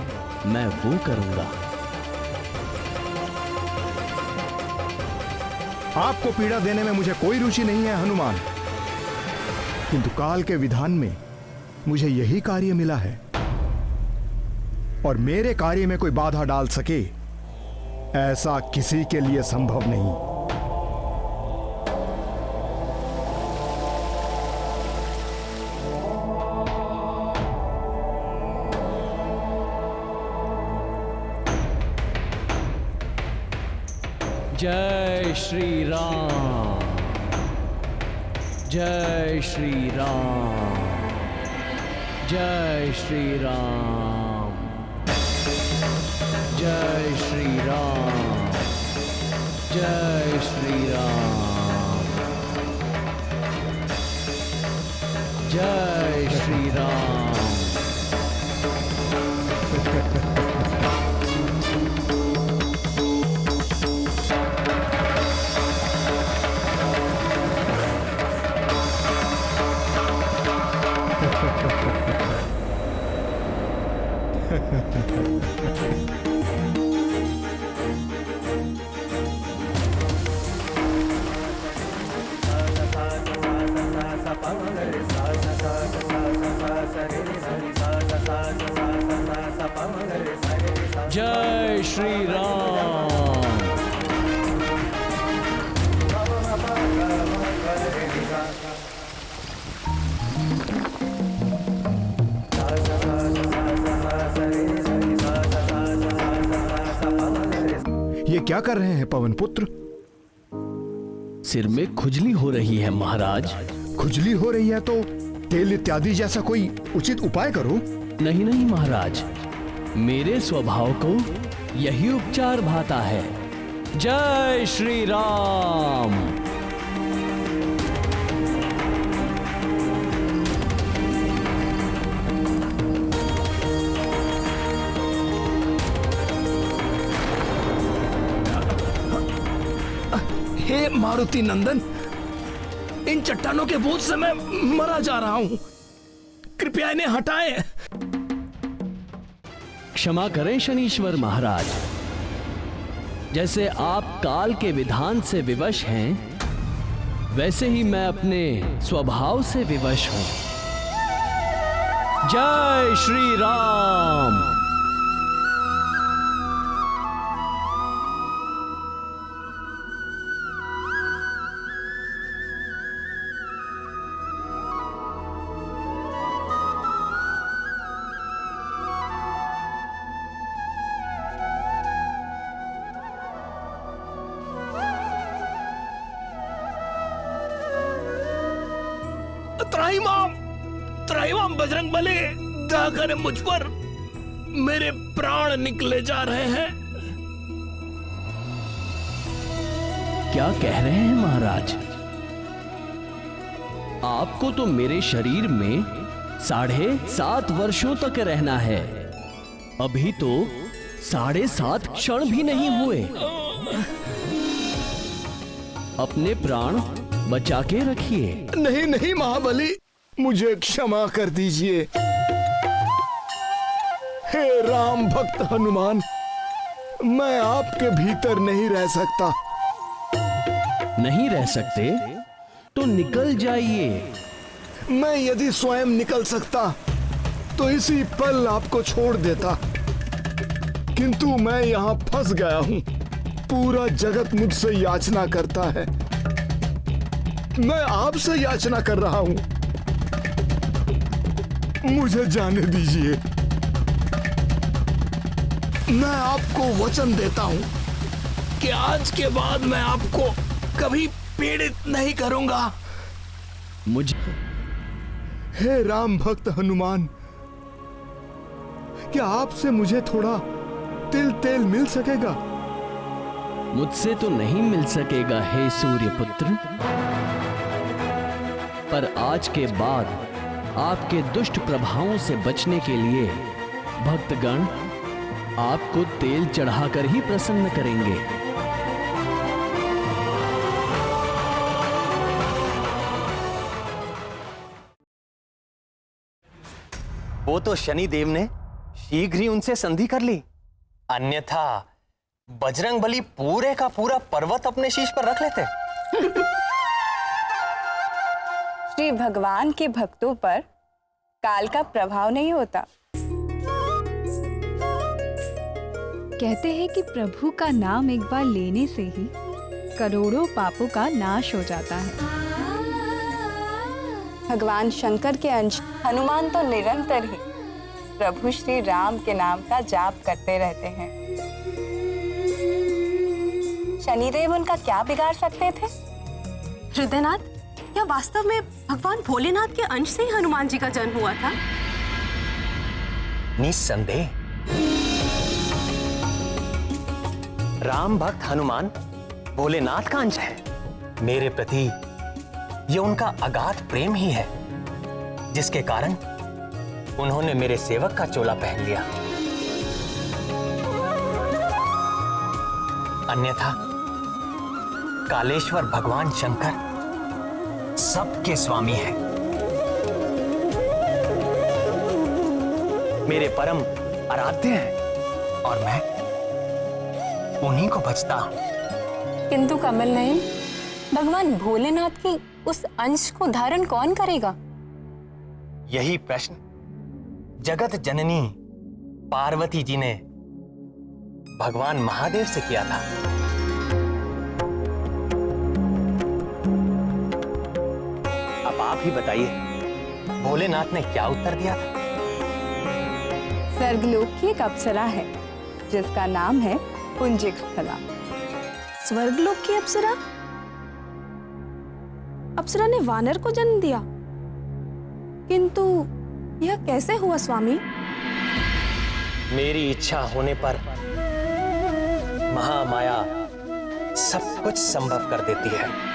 मैं वो करूंगा। आपको पीड़ा देने में मुझे कोई रुचि नहीं है हनुमान, किंतु काल के विधान में मुझे यही कार्य मिला है और मेरे कार्य में कोई बाधा डाल सके ऐसा किसी के लिए संभव नहीं। जय श्री राम, जय श्री राम, जय श्री राम, जय श्री राम, जय श्री राम, जय श्री राम। जय श्री राम। ये क्या कर रहे हैं पवन पुत्र? सिर में खुजली हो रही है महाराज। खुजली हो रही है तो तेल इत्यादि जैसा कोई उचित उपाय करो। नहीं नहीं महाराज, मेरे स्वभाव को यही उपचार भाता है। जय श्री राम। हे मारुति नंदन, इन चट्टानों के बोझ से मैं मरा जा रहा हूं, कृपया इन्हें हटाएं। क्षमा करें शनीश्वर महाराज, जैसे आप काल के विधान से विवश हैं, वैसे ही मैं अपने स्वभाव से विवश हूं। जय श्री राम। त्राहिमाम बजरंगबली, दया करें मुझ पर, मेरे प्राण निकले जा रहे हैं। क्या कह रहे हैं महाराज? आपको तो मेरे शरीर में 7.5 वर्षों तक रहना है, अभी तो 7.5 क्षण भी नहीं हुए। अपने प्राण बचा के रखिए। नहीं नहीं महाबली, मुझे क्षमा कर दीजिए। हे राम भक्त हनुमान, मैं आपके भीतर नहीं रह सकता। नहीं रह सकते तो निकल जाइए। मैं यदि स्वयं निकल सकता तो इसी पल आपको छोड़ देता, किंतु मैं यहां फंस गया हूं। पूरा जगत मुझसे याचना करता है, मैं आपसे याचना कर रहा हूं। मुझे जाने दीजिए। मैं आपको वचन देता हूं कि आज के बाद मैं आपको कभी पीड़ित नहीं करूंगा। मुझे हे राम भक्त हनुमान, क्या आपसे मुझे थोड़ा तिल तेल मिल सकेगा? मुझसे तो नहीं मिल सकेगा हे सूर्यपुत्र, पर आज के बाद आपके दुष्ट प्रभावों से बचने के लिए भक्तगण आपको तेल चढ़ाकर ही प्रसन्न करेंगे। वो तो शनिदेव ने शीघ्र ही उनसे संधि कर ली, अन्यथा बजरंग बली पूरे का पूरा पर्वत अपने शीश पर रख लेते। श्री भगवान के भक्तों पर काल का प्रभाव नहीं होता। कहते हैं कि प्रभु का नाम एक बार लेने से ही करोड़ों पापों का नाश हो जाता है। भगवान शंकर के अंश हनुमान तो निरंतर ही प्रभु श्री राम के नाम का जाप करते रहते हैं। शनिदेव उनका क्या बिगाड़ सकते थे? हृदयनाथ, क्या वास्तव में भगवान भोलेनाथ के अंश से ही हनुमान जी का जन्म हुआ था? निस्संदेह राम भक्त हनुमान भोलेनाथ का अंश है। मेरे प्रति ये उनका अगाध प्रेम ही है, जिसके कारण उन्होंने मेरे सेवक का चोला पहन लिया। अन्यथा कालेश्वर भगवान शंकर सबके स्वामी हैं। मेरे परम आराध्य हैं और मैं उन्हीं को भजता हूं। किंतु कमल नयन, भगवान भोलेनाथ की उस अंश को धारण कौन करेगा? यही प्रश्न जगत जननी पार्वती जी ने भगवान महादेव से किया था। अब आप ही बताइए, भोलेनाथ ने क्या उत्तर दिया था? स्वर्गलोक की एक अप्सरा है जिसका नाम है पुंजिक स्थला। स्वर्गलोक की अप्सरा? अप्सरा ने वानर को जन्म दिया, किंतु यह कैसे हुआ स्वामी? मेरी इच्छा होने पर महामाया सब कुछ संभव कर देती है।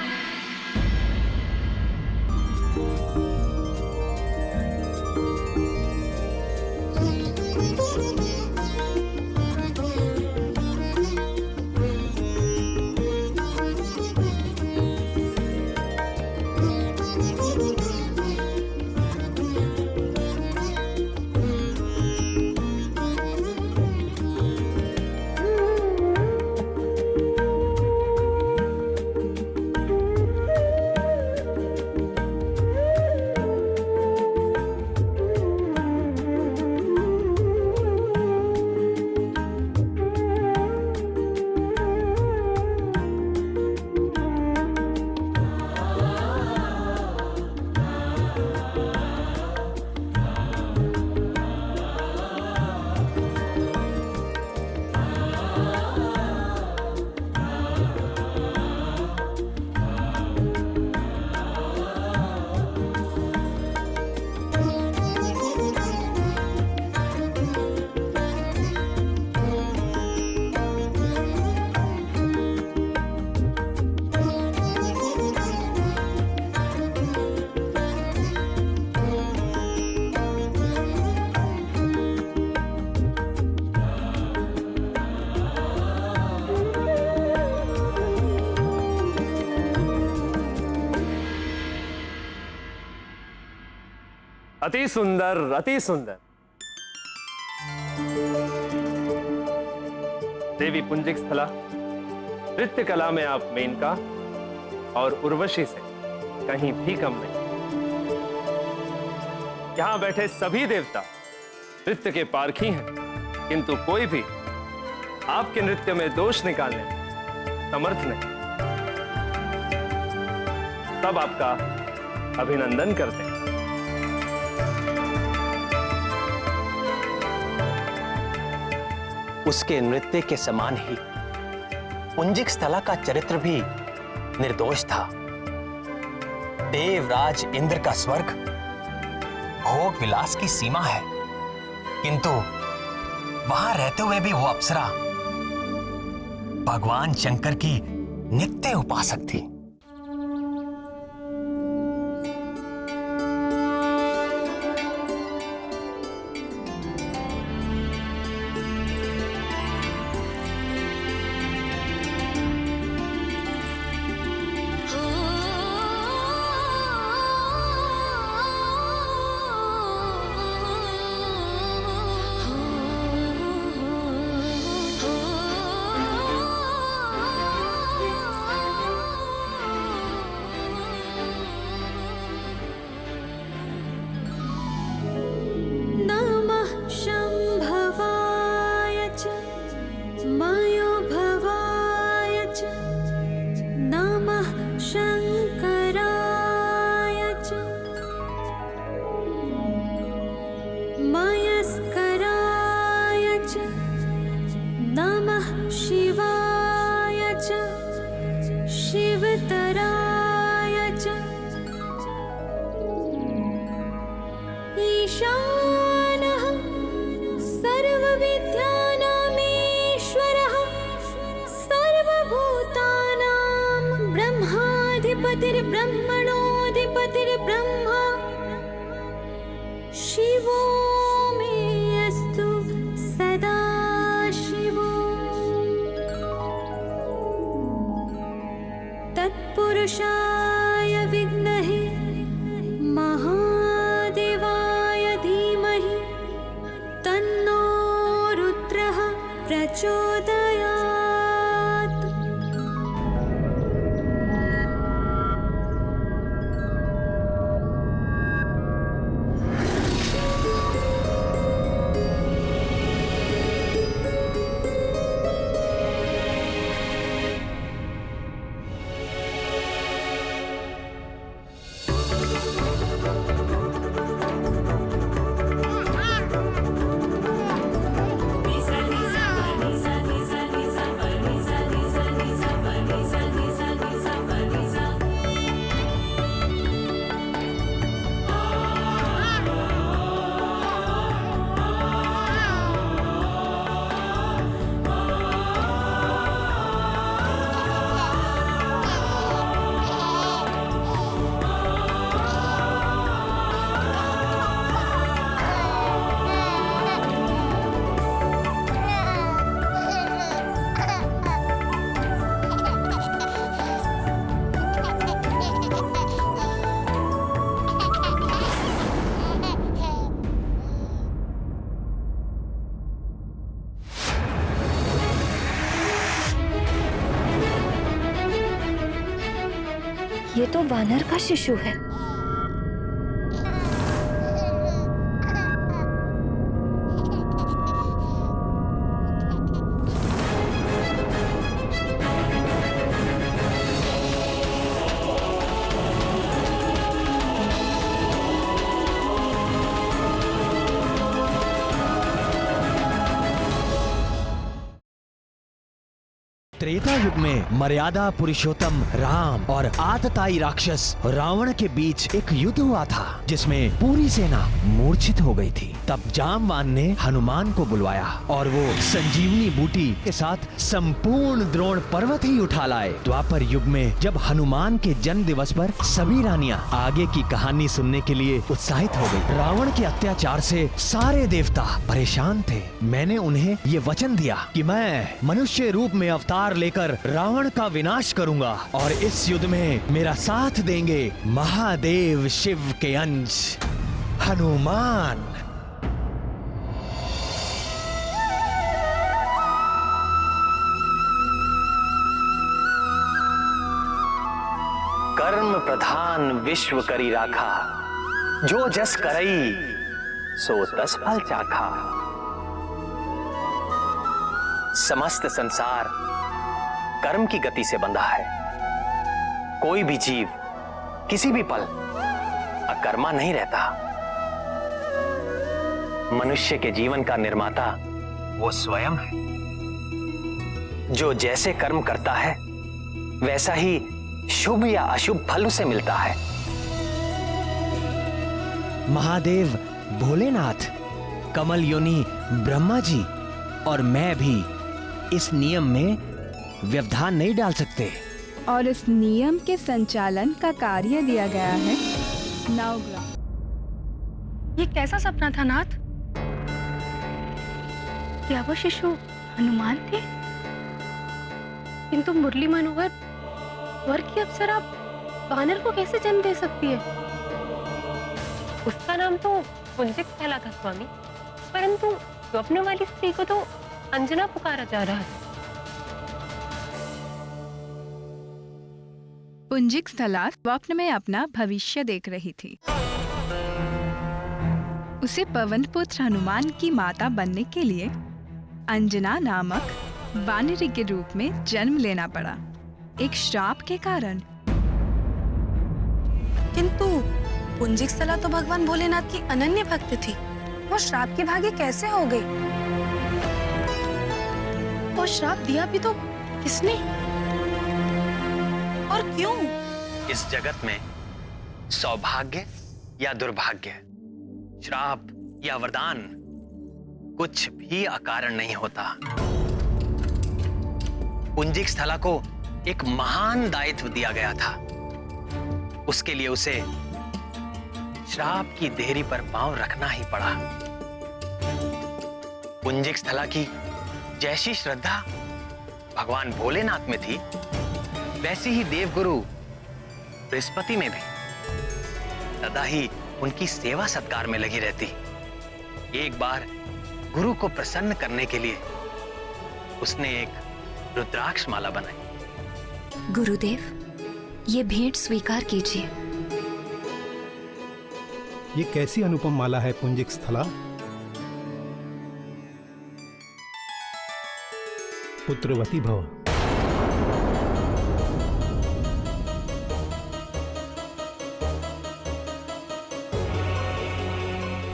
अति सुंदर, अति सुंदर। देवी पुंजिक स्थला, नृत्य कला में आप मेनका और उर्वशी से कहीं भी कम नहीं। यहां बैठे सभी देवता नृत्य के पारखी हैं, किंतु कोई भी आपके नृत्य में दोष निकालने में समर्थ नहीं। सब आपका अभिनंदन करते हैं। उसके नृत्य के समान ही पुंजिक स्थला का चरित्र भी निर्दोष था। देवराज इंद्र का स्वर्ग भोग विलास की सीमा है, किंतु वहां रहते हुए भी वो अप्सरा भगवान शंकर की नित्य उपासक थी। सर्वविद्यानामीश्वरः सर्वभूतानां ब्रह्माधिपतिर्ब्रह्मणोऽधिपतिर्ब्रह्मा शिवो मे अस्तु सदा शिवो। तत्पुरुषाय विद्महे महादेवाय धीमहि तन्नो रुद्रः प्रचोदयात्। ये तो वानर का शिशु है। त्रेता युग में मर्यादा पुरुषोत्तम राम और आतताई राक्षस रावण के बीच एक युद्ध हुआ था जिसमें पूरी सेना मूर्छित हो गई थी। तब जामवान ने हनुमान को बुलवाया और वो संजीवनी बूटी के साथ संपूर्ण द्रोण पर्वत ही उठा लाए। द्वापर युग में जब हनुमान के जन्म दिवस पर सभी रानियां आगे की कहानी सुनने के लिए उत्साहित हो गई। रावण के अत्याचार से सारे देवता परेशान थे। मैंने उन्हें ये वचन दिया कि मैं मनुष्य रूप में अवतार लेकर रावण का विनाश करूंगा और इस युद्ध में मेरा साथ देंगे महादेव शिव के अंश हनुमान। कर्म प्रधान विश्व करी राखा, जो जस करई सो तस फल चाखा। समस्त संसार कर्म की गति से बंधा है। कोई भी जीव किसी भी पल अकर्मा नहीं रहता। मनुष्य के जीवन का निर्माता वो स्वयं है। जो जैसे कर्म करता है वैसा ही शुभ या अशुभ फल उसे मिलता है। महादेव भोलेनाथ, कमल योनि ब्रह्मा जी और मैं भी इस नियम में व्यवधान नहीं डाल सकते। और इस नियम के संचालन का कार्य दिया गया है नवग्रह। ये कैसा सपना था नाथ? क्या वो शिशु हनुमान थे? किंतु मुरली मनोहर वर की अप्सरा वानर को कैसे जन्म दे सकती है? उसका नाम तो पुंजिक स्थला था स्वामी, परंतु स्वप्न वाली स्त्री को तो अंजना पुकारा जा रहा है। पुंजिक स्थला स्वप्न में अपना भविष्य देख रही थी। उसे पवन पुत्र हनुमान की माता बनने के लिए अंजना नामक वानरी के रूप में जन्म लेना पड़ा, एक श्राप के कारण। किंतु पुंजिक स्थला तो भगवान भोलेनाथ की अनन्य भक्त थी। वो श्राप के भागी कैसे हो गई? वो श्राप दिया भी तो किसने और क्यों? इस जगत में सौभाग्य या दुर्भाग्य, श्राप या वरदान कुछ भी अकारण नहीं होता। पुंजिक स्थला को एक महान दायित्व दिया गया था। उसके लिए उसे श्राप की देहरी पर पांव रखना ही पड़ा। पुंजिक स्थला की जैसी श्रद्धा भगवान भोलेनाथ में थी, वैसी ही देवगुरु बृहस्पति में भी सदा ही उनकी सेवा सत्कार में लगी रहती। एक बार गुरु को प्रसन्न करने के लिए उसने एक रुद्राक्ष माला बनाई। गुरुदेव, ये भेंट स्वीकार कीजिए। ये कैसी अनुपम माला है पुंजिक स्थला? पुत्रवती भव।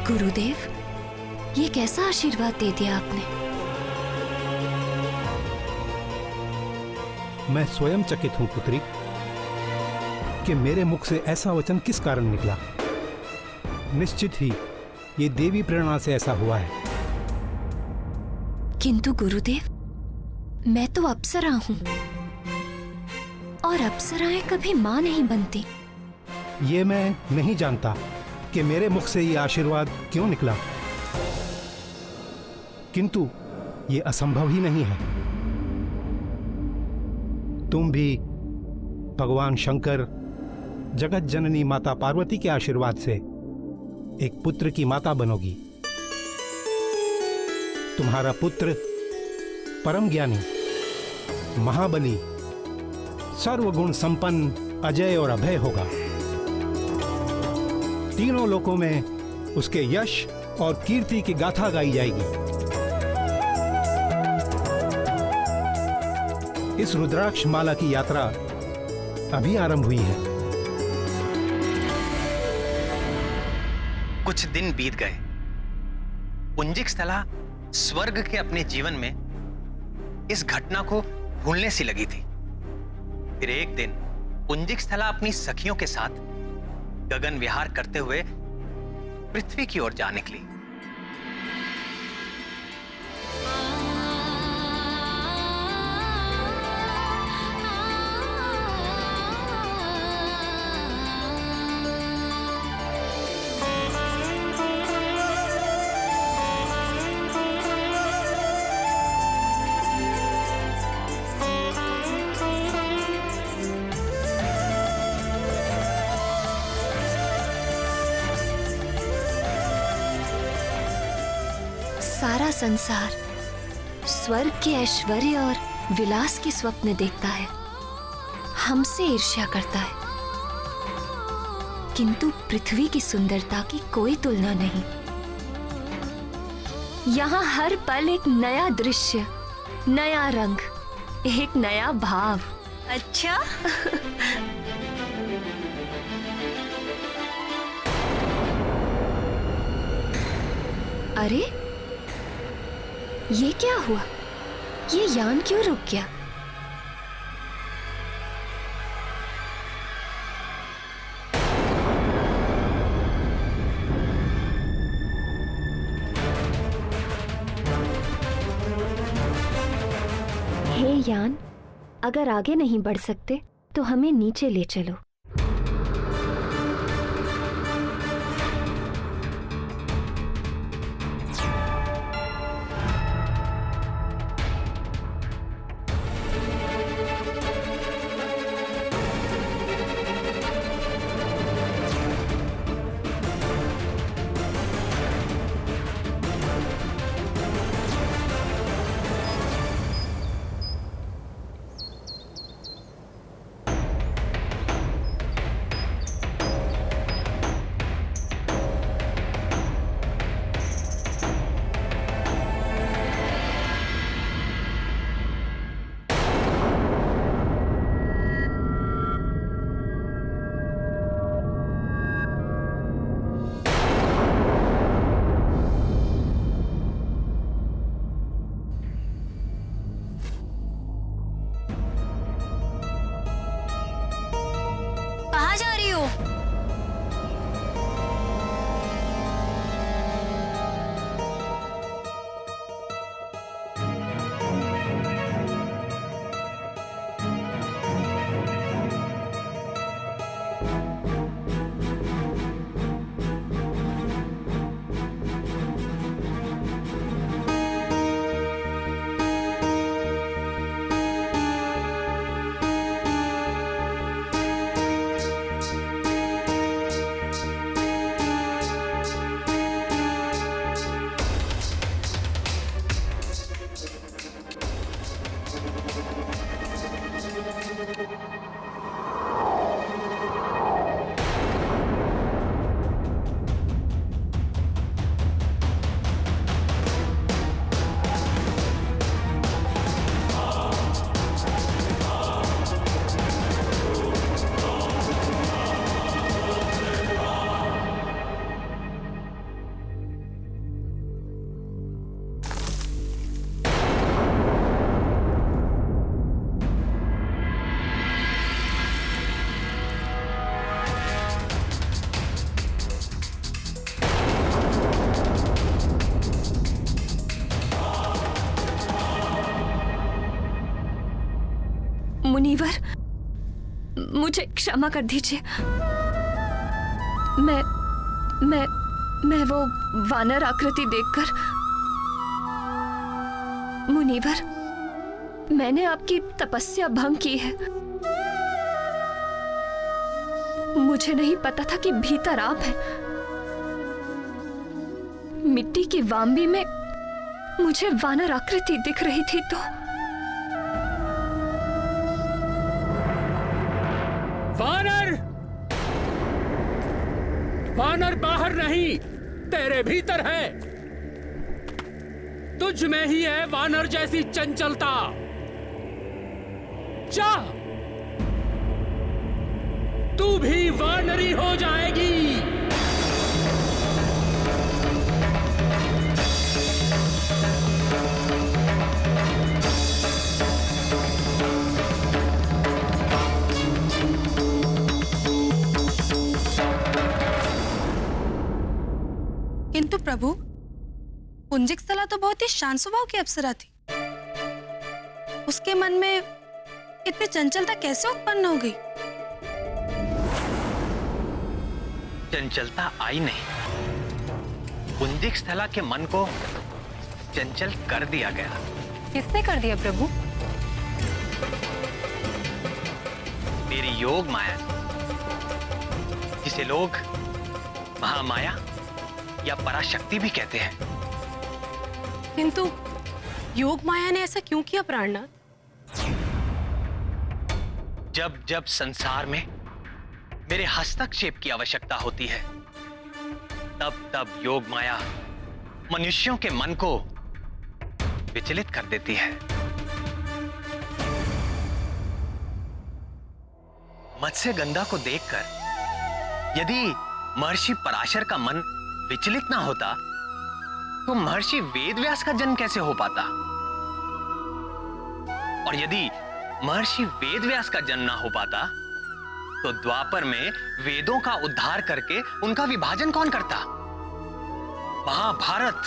गुरुदेव, ये कैसा आशीर्वाद दे दिया आपने? मैं स्वयं चकित हूं पुत्री कि मेरे मुख से ऐसा वचन किस कारण निकला। निश्चित ही ये देवी प्रेरणा से ऐसा हुआ है। किंतु गुरुदेव, मैं तो अप्सरा हूं और अप्सराएं कभी मां नहीं बनती। ये मैं नहीं जानता कि मेरे मुख से ये आशीर्वाद क्यों निकला, किंतु ये असंभव ही नहीं है। तुम भी भगवान शंकर, जगत जननी माता पार्वती के आशीर्वाद से एक पुत्र की माता बनोगी। तुम्हारा पुत्र परम ज्ञानी, महाबली, सर्वगुण संपन्न, अजय और अभय होगा। तीनों लोकों में उसके यश और कीर्ति की गाथा गाई जाएगी। इस रुद्राक्ष माला की यात्रा अभी आरंभ हुई है। कुछ दिन बीत गए। पुंजिक स्थला स्वर्ग के अपने जीवन में इस घटना को भूलने सी लगी थी। फिर एक दिन पुंजिक स्थला अपनी सखियों के साथ गगन विहार करते हुए पृथ्वी की ओर जा निकली। सारा संसार स्वर्ग के ऐश्वर्य और विलास के स्वप्न देखता है, हमसे ईर्ष्या करता है, किंतु पृथ्वी की सुंदरता की कोई तुलना नहीं। यहाँ हर पल एक नया दृश्य, नया रंग, एक नया भाव। अच्छा अरे, ये क्या हुआ? ये यान क्यों रुक गया? हे यान, अगर आगे नहीं बढ़ सकते तो हमें नीचे ले चलो। मुनीवर, मुझे क्षमा कर दीजिए। मैं वो वानर आकृति देखकर, मुनीवर, मैंने आपकी तपस्या भंग की है। मुझे नहीं पता था कि भीतर आप हैं। मिट्टी की वाम्बी में मुझे वानर आकृति दिख रही थी तो वानर! वानर बाहर नहीं, तेरे भीतर है। तुझ में ही है वानर जैसी चंचलता। जा, तू भी वानरी हो जाएगी। किंतु प्रभु, पुंजिकस्थला तो बहुत ही शांत स्वभाव की अप्सरा थी। उसके मन में इतनी चंचलता कैसे उत्पन्न हो गई? चंचलता आई नहीं, पुंजिकस्थला के मन को चंचल कर दिया गया। किसने कर दिया प्रभु? मेरी योग माया, जिसे लोग महामाया या पराशक्ति भी कहते हैं। किंतु योग माया ने ऐसा क्यों किया प्राणनाथ? जब जब संसार में मेरे हस्तक्षेप की आवश्यकता होती है, तब तब योग माया मनुष्यों के मन को विचलित कर देती है। मत्स्यगंधा को देखकर यदि महर्षि पराशर का मन विचलित ना होता, तो महर्षि वेदव्यास का जन्म कैसे हो पाता? और यदि महर्षि वेदव्यास का जन्म ना हो पाता, तो द्वापर में वेदों का उद्धार करके उनका विभाजन कौन करता? महाभारत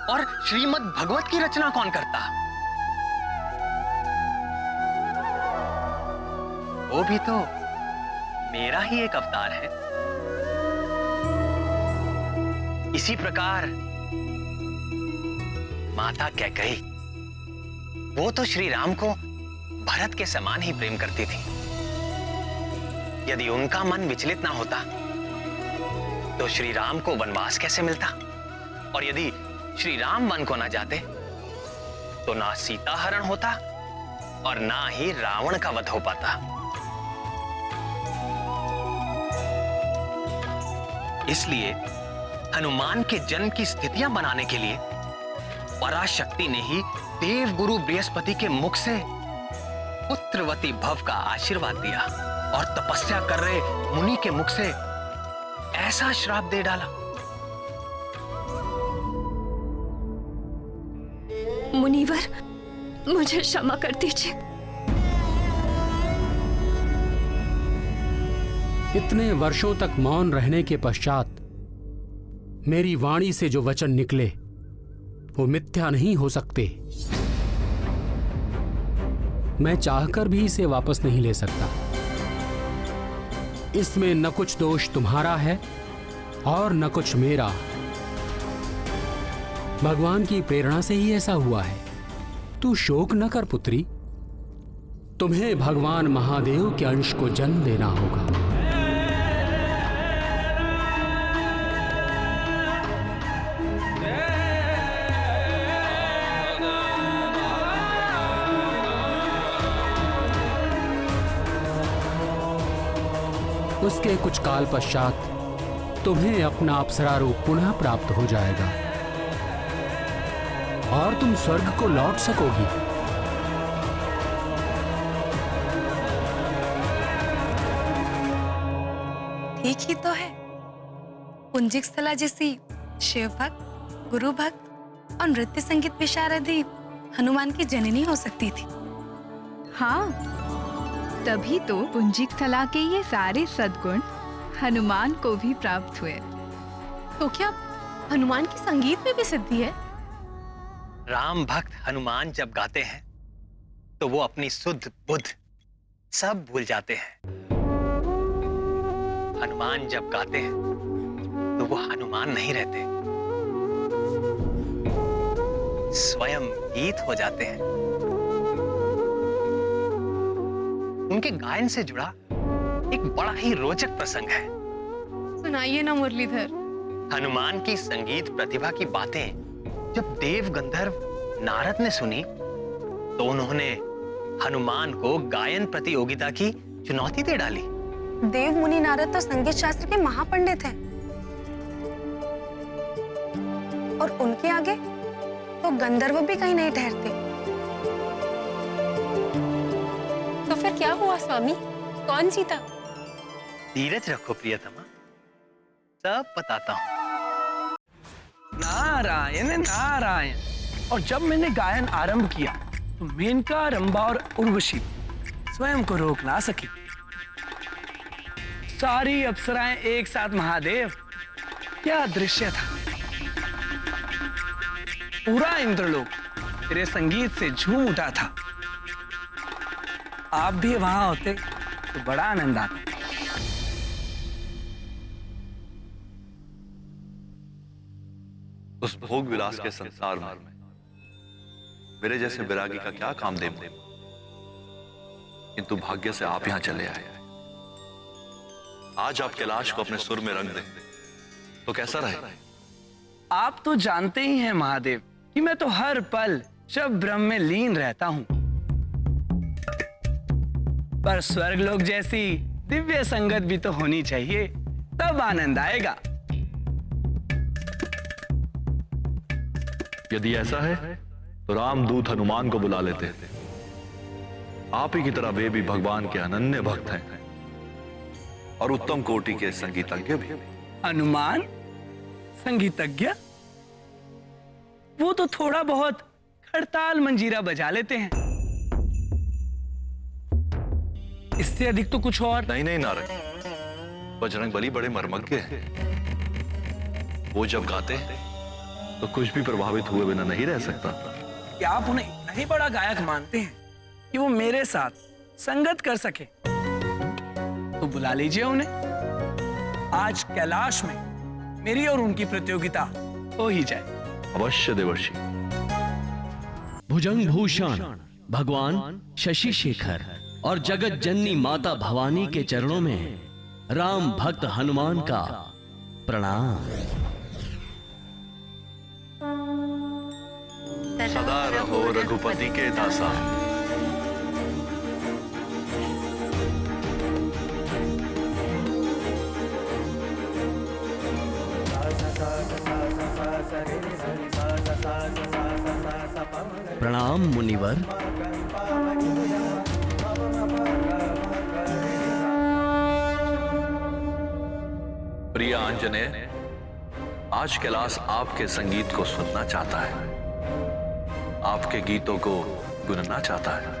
और श्रीमद् भगवत की रचना कौन करता? वो भी तो मेरा ही एक अवतार है। इसी प्रकार माता कैकेयी, वो तो श्री राम को भरत के समान ही प्रेम करती थी। यदि उनका मन विचलित ना होता, तो श्री राम को वनवास कैसे मिलता? और यदि श्री राम वन को ना जाते, तो ना सीता हरण होता और ना ही रावण का वध हो पाता। इसलिए हनुमान के जन्म की स्थितियां बनाने के लिए पराशक्ति ने ही देव गुरु बृहस्पति के मुख से पुत्रवती भव का आशीर्वाद दिया और तपस्या कर रहे मुनि के मुख से ऐसा श्राप दे डाला। मुनीवर, मुझे क्षमा कर दीजिए। इतने वर्षों तक मौन रहने के पश्चात मेरी वाणी से जो वचन निकले वो मिथ्या नहीं हो सकते। मैं चाहकर भी इसे वापस नहीं ले सकता। इसमें न कुछ दोष तुम्हारा है और न कुछ मेरा। भगवान की प्रेरणा से ही ऐसा हुआ है। तू शोक न कर पुत्री, तुम्हें भगवान महादेव के अंश को जन्म देना होगा। उसके कुछ काल पश्चात तुम्हें अपना अप्सरा रूप पुनः प्राप्त हो जाएगा और तुम स्वर्ग को लौट सकोगी। ठीक ही तो है। पुंजिकस्थला जैसी शिव भक्त, गुरु भक्त और नृत्य संगीत विशारदी हनुमान की जननी हो सकती थी। हाँ, तभी तो पुंजिकस्थला के ये सारे सद्गुण हनुमान को भी प्राप्त हुए। तो क्या हनुमान की संगीत में भी सिद्धि है? राम भक्त हनुमान जब गाते हैं, तो वो अपनी सुध बुध सब भूल जाते हैं। हनुमान जब गाते हैं तो वो हनुमान नहीं रहते, स्वयं गीत हो जाते हैं। उनके गायन से जुड़ा एक बड़ा ही रोचक प्रसंग है। सुनाइए ना मुरलीधर। हनुमान की संगीत प्रतिभा की बातें जब देव गंधर्व नारद ने सुनी तो उन्होंने हनुमान को गायन प्रतियोगिता की चुनौती दे डाली। देव मुनि नारद तो संगीत शास्त्र के महापंडित हैं और उनके आगे तो गंधर्व भी कहीं नहीं ठहरते। तो फिर क्या हुआ स्वामी, कौन जीता? धीरज रखो प्रियतमा, सब बताता हूँ। नारायण नारायण। और जब मैंने गायन आरंभ किया तो मेनका, रंभा और उर्वशी स्वयं को रोक ना सकी। सारी अप्सराएं एक साथ महादेव, क्या दृश्य था। पूरा इंद्रलोक तेरे संगीत से झूम उठा था। आप भी वहां होते तो बड़ा आनंद आता। उस भोग विलास के संसार में मेरे जैसे बैरागी का क्या काम दे, किंतु भाग्य से आप यहां चले आए। आज आप कैलाश को अपने सुर में रंग दें तो कैसा रहे? आप तो जानते ही हैं महादेव कि मैं तो हर पल शब ब्रह्म में लीन रहता हूं, पर स्वर्गलोक जैसी दिव्य संगत भी तो होनी चाहिए, तब आनंद आएगा। यदि ऐसा है तो रामदूत हनुमान को बुला लेते हैं। आप ही की तरह वे भी भगवान के अनन्य भक्त हैं और उत्तम कोटि के संगीतज्ञ भी। हनुमान संगीतज्ञ? वो तो थोड़ा बहुत खड़ताल मंजीरा बजा लेते हैं, इससे अधिक तो कुछ और नहीं। नहीं नारद, बजरंग बली बड़े मर्मज्ञ हैं। वो जब गाते हैं तो कुछ भी प्रभावित हुए बिना नहीं रह सकता। क्या आप उन्हें इतना ही बड़ा गायक मानते हैं कि वो मेरे साथ संगत कर सके? तो बुला लीजिए उन्हें। आज कैलाश में मेरी और उनकी प्रतियोगिता हो ही जाए। अवश्य देवर्षि। भुजंग भूषण भगवान शशि शेखर और जगत जननी माता भवानी के चरणों में राम भक्त हनुमान का प्रणाम। सदा रहो रघुपति के दासा। प्रणाम मुनिवर। प्रिय आंजनेय, आज कैलाश आपके संगीत को सुनना चाहता है, आपके गीतों को गुनना चाहता है।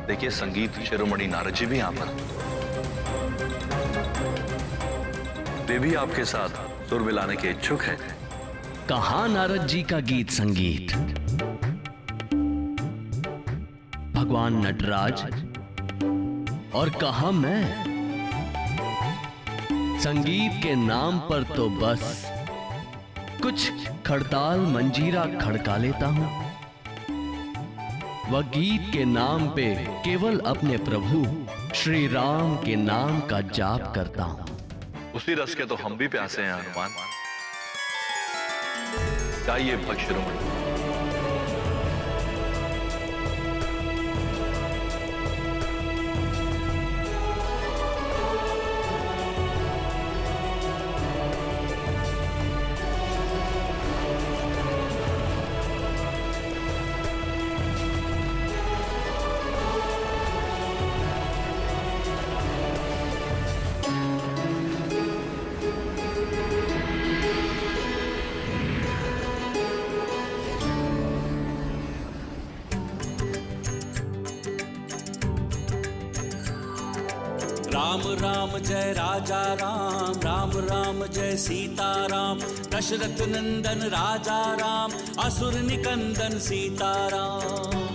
देखिए, संगीत शिरोमणि नारद जी भी यहां पर, वे भी आपके साथ सुर मिलाने के इच्छुक हैं। कहा नारद जी का गीत संगीत? भगवान नटराज और कहा मैं? संगीत के नाम पर तो बस कुछ खड़ताल मंजीरा खड़का लेता हूं। वह गीत के नाम पे केवल अपने प्रभु श्री राम के नाम का जाप करता हूं। उसी रस के तो हम भी प्यासे हैं हनुमान। गाइए भक्त शिरोमणि। राम राम जय राजा राम, राम राम जय सीता राम। दशरथ नंदन राजा राम, असुर निकंदन सीता राम।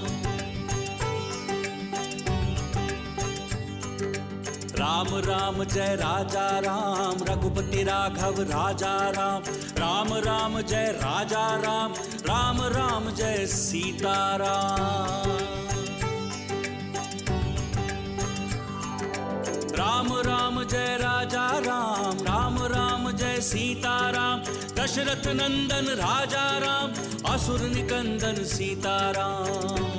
राम राम जय राजा राम, रघुपति राघव राजा राम। राम राम जय राजा राम, राम राम जय सीता राम। राम राम जय राजा राम, राम राम जय सीता राम। दशरथ नंदन राजा राम, असुर निकंदन सीता राम।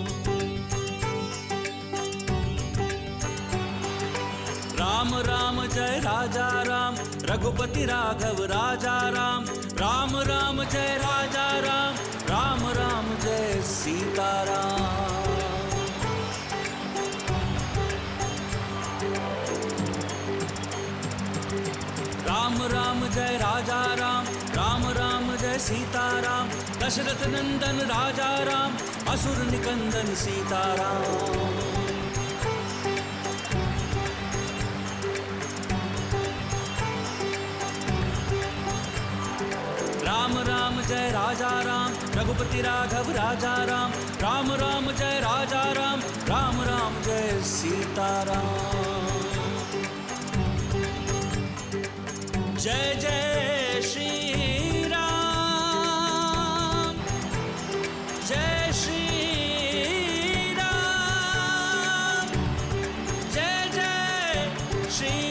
राम राम जय राजा राम, रघुपति राघव राजा राम। राम राम जय राजा राम, राम राम जय सीता राम। राम राम जय राजा राम, राम राम जय सीता राम। दशरथ नंदन राजा राम, असुर निकंदन सीता राम। राम राम जय राजा राम, रघुपति राघव राजा राम। राम राम जय राजा राम, राम राम जय सीता राम। जय जय श्री राम, जय श्री राम, जय जय श्री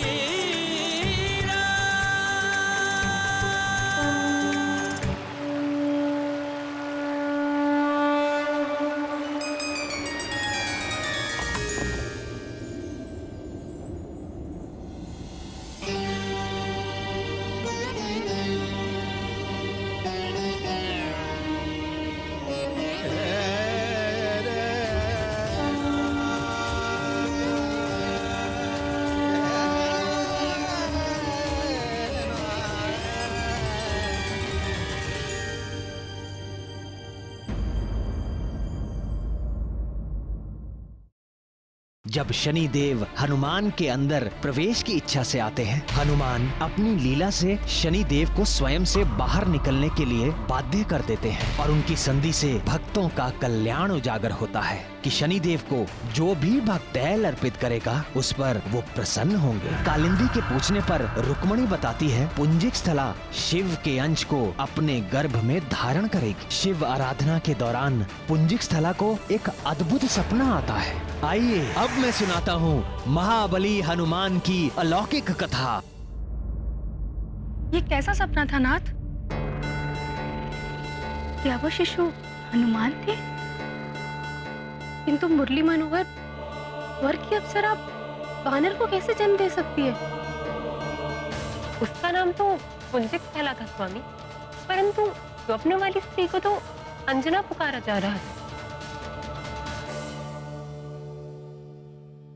जब शनि देव हनुमान के अंदर प्रवेश की इच्छा से आते हैं, हनुमान अपनी लीला से शनि देव को स्वयं से बाहर निकलने के लिए बाध्य कर देते हैं और उनकी संधि से भक्तों का कल्याण उजागर होता है कि शनि देव को जो भी भक्त तैल अर्पित करेगा उस पर वो प्रसन्न होंगे। कालिंदी के पूछने पर रुक्मणी बताती है पुंजिक स्थला शिव के अंश को अपने गर्भ में धारण करेगी। शिव आराधना के दौरान पुंजिक स्थला को एक अद्भुत सपना आता है। आइए अब मैं सुनाता हूँ महाबली हनुमान की अलौकिक कथा। ये कैसा सपना था नाथ? क्या वो शिशु हनुमान थे? किंतु मुरली मनोहर वर की अप्सरा वानर को कैसे जन्म दे सकती है? उसका नाम तो पुंजिक स्थला था स्वामी, परंतु स्वप्न वाली स्त्री को तो अंजना पुकारा जा रहा है।